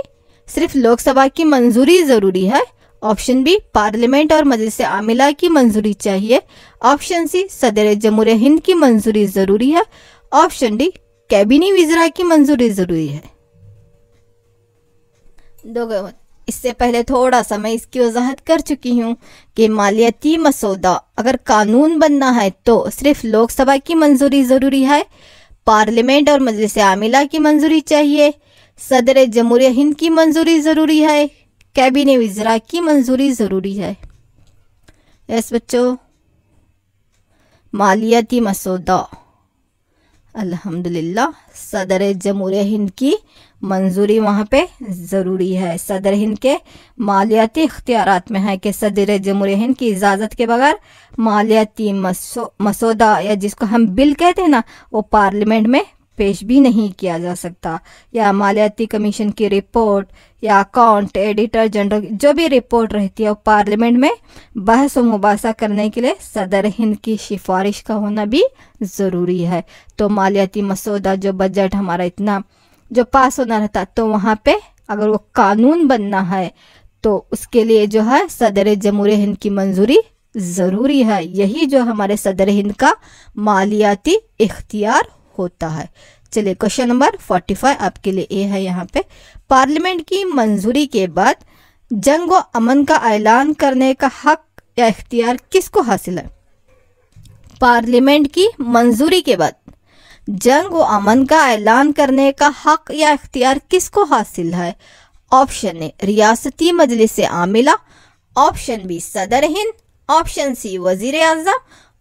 सिर्फ लोकसभा की मंजूरी ज़रूरी है, ऑप्शन बी पार्लियामेंट और मजलिस आमिला की मंजूरी चाहिए, ऑप्शन सी सदर जमहूरिया हिंद की मंजूरी ज़रूरी है, ऑप्शन डी कैबिनेट वज़ीरा की मंजूरी ज़रूरी है। इससे पहले थोड़ा सा मैं इसकी वजाहत कर चुकी हूँ कि मालियाती मसौदा अगर कानून बनना है तो सिर्फ लोकसभा की मंजूरी ज़रूरी है, पार्लियामेंट और मजलिस आमिला की मंजूरी चाहिए, सदर जमहूरिया हिंद की मंजूरी ज़रूरी है, कैबिनेट वज़ीरा की मंजूरी ज़रूरी है। यस बच्चों, मालियाती मसौदा अल्हम्दुलिल्लाह सदर जमहूरिया हिंद की मंजूरी वहाँ पे ज़रूरी है। सदर हिंद के मालियाती इख्तियारात में है कि सदर जमहूरिया हिंद की इजाज़त के बगैर मालियाती मसौदा या जिसको हम बिल कहते हैं ना, वो पार्लियामेंट में पेश भी नहीं किया जा सकता, या मालियाती कमीशन की रिपोर्ट या अकाउंट एडिटर जनरल जो भी रिपोर्ट रहती है वो पार्लियामेंट में बहस व मुबासा करने के लिए सदर हिंद की सिफारिश का होना भी ज़रूरी है। तो मालियाती मसौदा जो बजट हमारा इतना जो पास होना रहता, तो वहाँ पे अगर वो कानून बनना है तो उसके लिए जो है सदर जमहूरिया हिंद की मंजूरी ज़रूरी है। यही जो हमारे सदर हिंद का मालियाती इख्तियार होता है। चलिए क्वेश्चन नंबर 45 आपके लिए ए है। यहाँ पे पार्लियामेंट की मंजूरी के बाद जंग व अमन का ऐलान करने का हक या इख्तियार किसको हासिल है? पार्लियामेंट की मंजूरी के बाद जंग व अमन का ऐलान करने का हक या इख्तियार किसको हासिल है? ऑप्शन ए रियासती मजलिस आमिला, ऑप्शन बी सदर हिंद, ऑप्शन सी वजीर आज़म,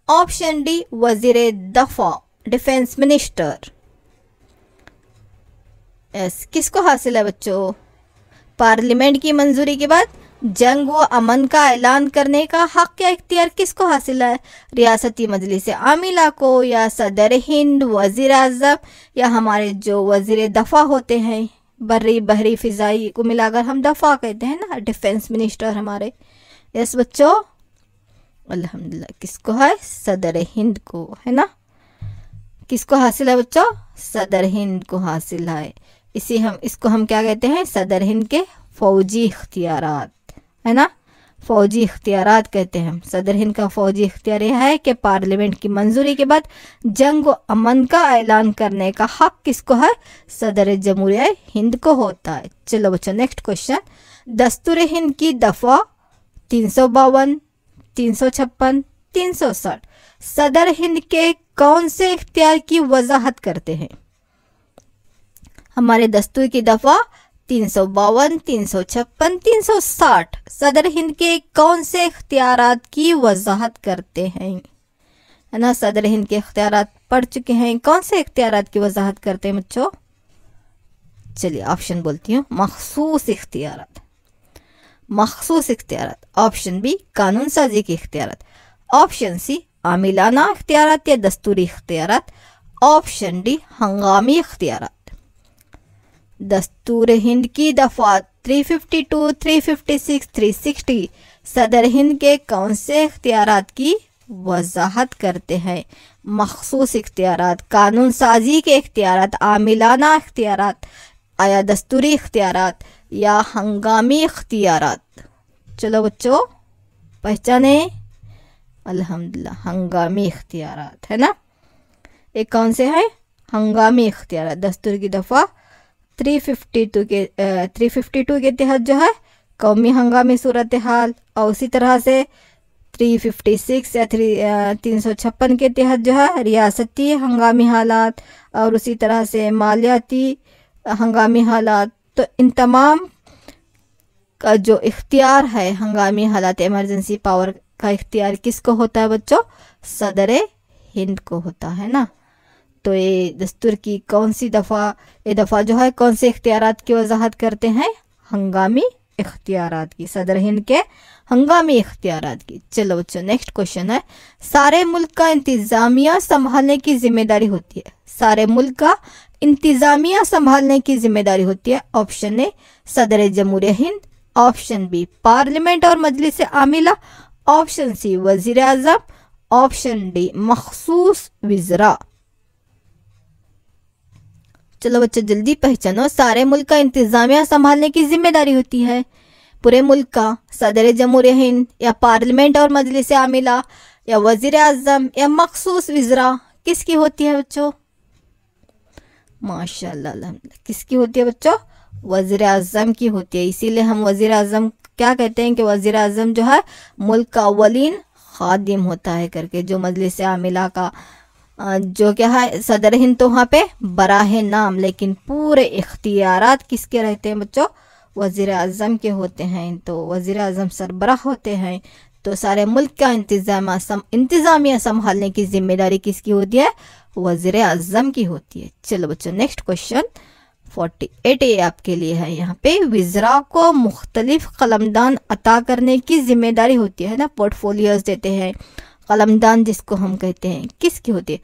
ऑप्शन डी वजीर दफा डिफेंस मिनिस्टर। यस, किसको हासिल है बच्चों? पार्लियामेंट की मंजूरी के बाद जंग व अमन का ऐलान करने का हक या इख्तियार किसको हासिल है? रियासती मजलिस आमिला को, या सदर हिंद, वजीर आज़म, या हमारे जो वजीर दफ़ा होते हैं, बर्री बहरी फ़िज़ाई को मिलाकर हम दफ़ा कहते हैं ना, डिफेंस मिनिस्टर हमारे। यस बच्चों, अल्हम्दुलिल्लाह किसको है? सदर हिंद को, है ना। किसको हासिल है बच्चों? सदर हिंद को हासिल है। इसको हम क्या कहते हैं? सदर हिंद के फौजी इख्तियारात, है ना, फौजी इख्तियारात कहते हैं हम। सदर हिंद का फौजी इख्तियार यह है कि पार्लियामेंट की मंजूरी के बाद जंग व अमन का ऐलान करने का हक किसको है? सदर जमहूरिया हिंद को होता है। चलो बच्चों नेक्स्ट क्वेश्चन, दस्तूर हिंद की दफ़ा 352, 356, 360 सदर हिंद के कौन से इख्तियार की वजाहत करते हैं? हमारे दस्तूर की दफ़ा 352, 356, 360 सदर हिंद के कौन से इख्तियारात की वजाहत करते हैं? है ना, सदर हिंद के इख्तियारात पढ़ चुके हैं, कौन से इख्तियारात की वजाहत करते हैं बच्चों? चलिए ऑप्शन बोलती हूँ, मखसूस इख्तियारात, मखसूस इख्तियारात। ऑप्शन बी कानून साजी के इख्तियारात, ऑप्शन सी आमिलाना इख्तियारात या दस्तूरी इख्तियारात, ऑप्शन डी हंगामी इख्तियारात। दस्तूर हिंद की दफ़ा 352, 356, 360 सदर हिंद के कौन से इख्तियारात की वजाहत करते हैं? मखसूस इख्तियारात, कानून साजी के इख्तियारात, आमिलाना इख्तियारात, या दस्तूरी इख्तियारात, या हंगामी इख्तियारात। चलो बच्चों पहचाने, अल्हम्दुलिल्लाह हंगामी इख्तियारात, है ना। एक कौन से है? हंगामी इख्तियारात। दस्तूर की दफ़ा 352 के तहत जो है कौमी हंगामी सूरत हाल, और उसी तरह से 356 या 356 के तहत जो है रियासती हंगामी हालात, और उसी तरह से मालियाती हंगामी हालात। तो इन तमाम का जो इख्तियार है हंगामी हालात, इमरजेंसी पावर का इख्तियार किसको होता है बच्चों? सदर हिंद को होता है ना। तो ये दस्तूर की कौन सी दफ़ा, ये दफ़ा जो है कौन से इख्तियारात की वजाहत करते हैं? हंगामी इख्तियारात की, सदर हिंद के हंगामी इख्तियारात की। चलो बच्चों नेक्स्ट क्वेश्चन है, सारे मुल्क का इंतज़ामिया संभालने की जिम्मेदारी होती है, सारे मुल्क का इंतज़ामिया संभालने की जिम्मेदारी होती है। ऑप्शन ए सदर जमहूरिया हिंद, ऑप्शन बी पार्लियामेंट और मजलिस आमिला, ऑप्शन सी वजीर आज़म, ऑप्शन डी मखसूस विज़रा। चलो बच्चों जल्दी पहचानो, सारे मुल्क का इंतजामिया संभालने की जिम्मेदारी होती है पूरे मुल्क का सदर जमहूरिया हिंद, या पार्लियामेंट और मजलिस आमिला, या वजीर आज़म, या मखसूस विज़रा। किसकी होती है बच्चों? माशाल्लाह अल्हम्दुलिल्लाह, किसकी होती है बच्चों? वजीर आज़म की होती है। इसीलिए हम वजीर आज़म क्या कहते हैं कि वजीर आज़म जो है मुल्क का अव्वलीन खादिम होता है करके, जो मजलिस आमिला का जो क्या है सदर हिंद तो वहाँ पे बराहे नाम, लेकिन पूरे इख्तियारात किसके रहते हैं बच्चों? वज़ीर आज़म के होते हैं। तो वज़ीर आज़म सरबराह होते हैं। तो सारे मुल्क का इंतज़ामिया संभालने की जिम्मेदारी किसकी होती है? वज़ीर आज़म की होती है। चलो बच्चों नेक्स्ट क्वेश्चन 48 ये आपके लिए है। यहाँ पे विज़रा को मुख्तलिफ कलमदान अता करने की जिम्मेदारी होती है ना, पोर्टफोलियोज देते हैं। कलमदान जिसको हम कहते हैं किसकी होती है?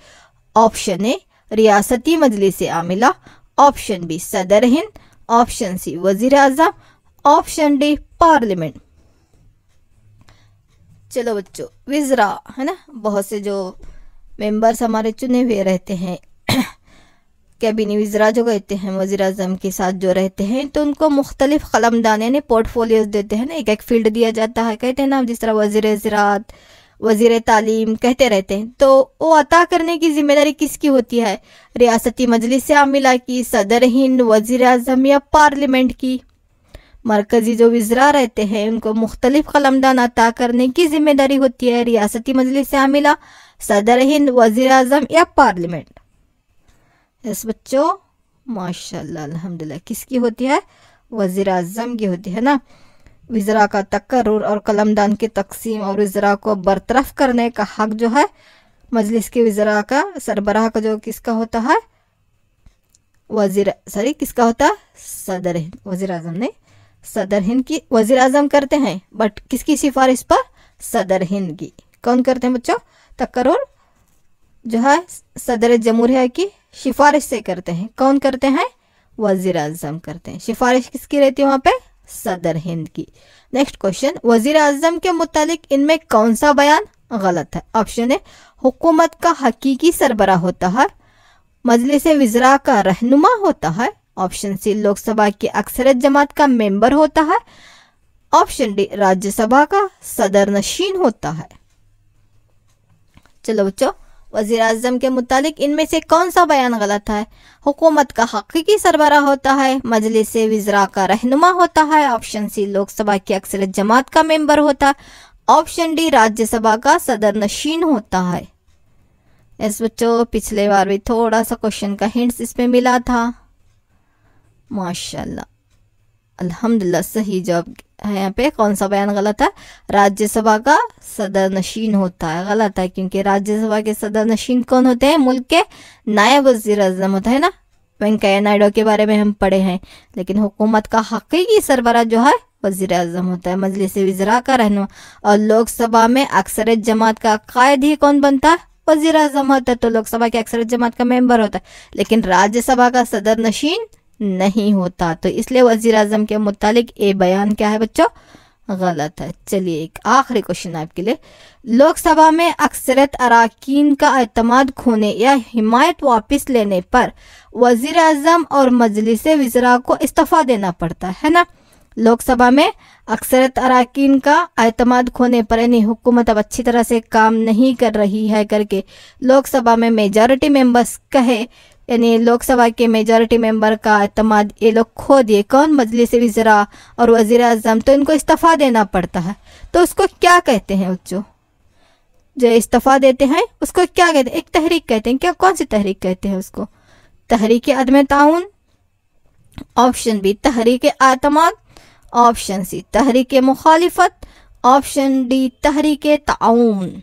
ऑप्शन ए रियासती मजलिस आमिला, ऑप्शन बी सदर हिंद, ऑप्शन सी वजीर आज़म, ऑप्शन डी पार्लियामेंट। चलो बच्चों विज़रा है ना, बहुत से जो मेंबर्स हमारे चुने हुए रहते हैं कैबिनी विज़रा जो कहते हैं वज़ीर आज़म के साथ जो रहते हैं, तो उनको मुख्तलिफ कलमदान यानी पोर्टफोलियोज देते हैं ना, एक एक फील्ड दिया जाता है। कहते हैं ना जिस तरह वज़ीर ज़राअत, वज़ीर तालीम कहते रहते हैं। तो वो अता करने की जिम्मेदारी किसकी होती है? रियासती मजलिस आमिला की, सदर हिंद, वज़ीर आज़म या पार्लियामेंट की। मरकजी जो विज़रा रहते हैं उनको मुख्तलिफ कलमदान अता करने की जिम्मेदारी होती है रियासती मजलिस आमिला, सदर हिंद, वज़ीर आज़म या पार्लियामेंट। यस बच्चों माशाल्लाह अल्हम्दुलिल्लाह, किसकी होती है? वज़ीर आज़म की होती है ना। विज़रा का तकर्रुर और कलमदान की तकसीम और विज़रा को बरतरफ करने का हक जो है मजलिस के विज़रा का सरबराह का जो किसका होता है? किसका होता है? सदर हिंद, वज़ीर आज़म नहीं, सदर हिंद की वजीर आजम करते हैं, बट किसकी सिफारिश पर? सदर हिंद की। कौन करते हैं बच्चों? तकर्रुर जो है सदर जमहूरिया की सिफारिश से करते हैं। कौन करते हैं? वजीर आजम करते हैं। सिफारिश किसकी रहती है वहां पे? सदर हिंद की। नेक्स्ट क्वेश्चन, वजीर आजम के मुतालिक इनमें कौन सा बयान गलत है? ऑप्शन ए, हुकूमत का हकीकी सरबराह होता है, मजलिस विज़रा का रहनुमा होता है। ऑप्शन सी, लोकसभा की अक्सरियत जमात का मेंबर होता है। ऑप्शन डी, राज्यसभा का सदर नशीन होता है। चलो बच्चों, वजीर आजम के मुतालिक इनमें से कौन सा बयान गलत है? हुकूमत का हकीकी सरबराह होता है, मजलिस विज़रा का रहनुमा होता है। ऑप्शन सी, लोकसभा की अक्सरियत जमात का मेंबर होता है। ऑप्शन डी, राज्यसभा का सदर नशीन होता है। यस बच्चों, पिछले बार भी थोड़ा सा क्वेश्चन का हिंट्स इसमें मिला था। माशाल्लाह, अल्हम्दुलिल्लाह सही जवाब है यहाँ पे। कौन सा बयान गलत है? राज्यसभा का सदर नशीन होता है। गलत है, क्योंकि राज्यसभा के सदर नशीन कौन होते हैं? मुल्क के नायब वजीर आजम होता है ना, वेंकैया नायडू के बारे में हम पढ़े हैं। लेकिन हुकूमत का हकीकी सरबराह जो है वजीर आजम होता है, मजलिस विज़रा का रहनुमा। और लोकसभा में अक्सरियत जमात का कायद ही कौन बनता है? वजीर आजम होता है। तो लोकसभा के अक्सरियत जमात का मेंबर होता है, लेकिन राज्यसभा का सदर नशीन नहीं होता। तो इसलिए वजीर आजम के मुतालिक ये बयान क्या है बच्चों? गलत है। चलिए एक आखिरी क्वेश्चन आपके लिए, लोकसभा में अक्सरियत अराकीन का एतमाद खोने या हिमायत वापस लेने पर वजीर आजम और मजलिस विज़रा को इस्तीफा देना पड़ता है ना। लोकसभा में अक्सरियत अराकीन का एतमाद खोने पर, यानी हुकूमत अब अच्छी तरह से काम नहीं कर रही है करके लोकसभा में मेजॉरिटी मेंबर्स कहे, यानी लोकसभा के मेजॉरिटी मेंबर का एतमाद ये लोग खो दिए, कौन? मजलिस विज़रा और वजीर आजम, तो इनको इस्तीफा देना पड़ता है। तो उसको क्या कहते हैं बच्चों? जो इस्तीफा देते हैं उसको क्या कहते हैं? एक तहरीक कहते हैं। क्या, कौन सी तहरीक कहते हैं उसको? तहरीक अदम ताउन। ऑप्शन बी, तहरीक एतमाद। ऑप्शन सी, तहरीक मुखालिफत। ऑप्शन डी, तहरीक ताउन।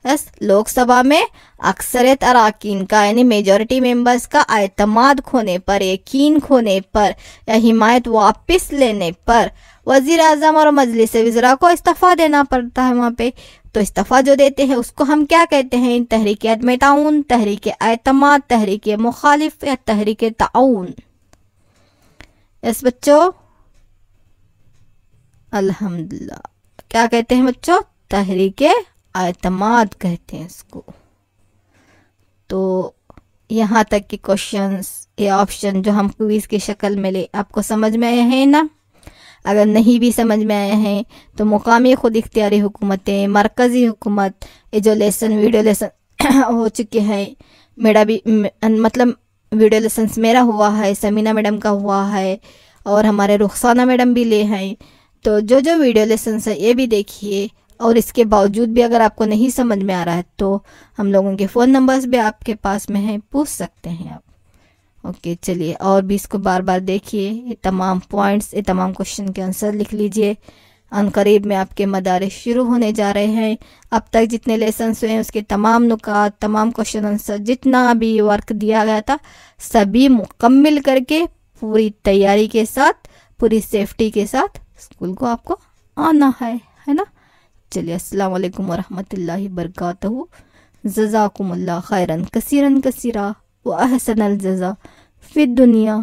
यस, लोकसभा में अक्सरियत अराकीन का यानी मेजॉरिटी मेंबर्स का एतमाद खोने पर, यकीन खोने पर या हिमायत वापस लेने पर वजीर आजम और मजलिस विज़रा को इस्तीफा देना पड़ता है वहाँ पे। तो इस्तीफा जो देते हैं उसको हम क्या कहते हैं? तहरीक अदम ताउन, तहरीक एतमाद, तहरीक मुखालिफ या तहरीक ताउन। यस बच्चों, अल्हम्दुलिल्लाह, क्या कहते हैं बच्चों? तहरीक एतमाद कहते हैं इसको। तो यहाँ तक के क्वेश्चंस या ऑप्शन जो हम क्विज की शक्ल में ले, आपको समझ में आए हैं ना? अगर नहीं भी समझ में आए हैं तो मुकामी खुद इख्तियारी हुकूमतें, मरकज़ी हुकूमत, ये जो लेसन वीडियो लेसन हो चुके हैं, मेरा भी मतलब वीडियो लेसन्स मेरा हुआ है, समीना मैडम का हुआ है और हमारे रुखसाना मैडम भी ले हैं। तो जो जो वीडियो लेसन्स है ये भी देखिए, और इसके बावजूद भी अगर आपको नहीं समझ में आ रहा है तो हम लोगों के फ़ोन नंबर्स भी आपके पास में हैं, पूछ सकते हैं आप। ओके चलिए, और भी इसको बार बार देखिए, ये तमाम पॉइंट्स, ये तमाम क्वेश्चन के आंसर लिख लीजिए। अनकरीब में आपके मदारिस शुरू होने जा रहे हैं। अब तक जितने लेसन्स हुए हैं उसके तमाम नुकात, तमाम क्वेश्चन आंसर, जितना भी वर्क दिया गया था सभी मुकम्मिल करके पूरी तैयारी के साथ, पूरी सेफ्टी के साथ स्कूल को आपको आना है ना। चलिए, अस्सलाम वालेकुम वरहमतुल्लाहि बरकातहू। जज़ाकुमुल्लाह खैरन कसीरन कसीरा व अहसनल जज़ा फिद दुनिया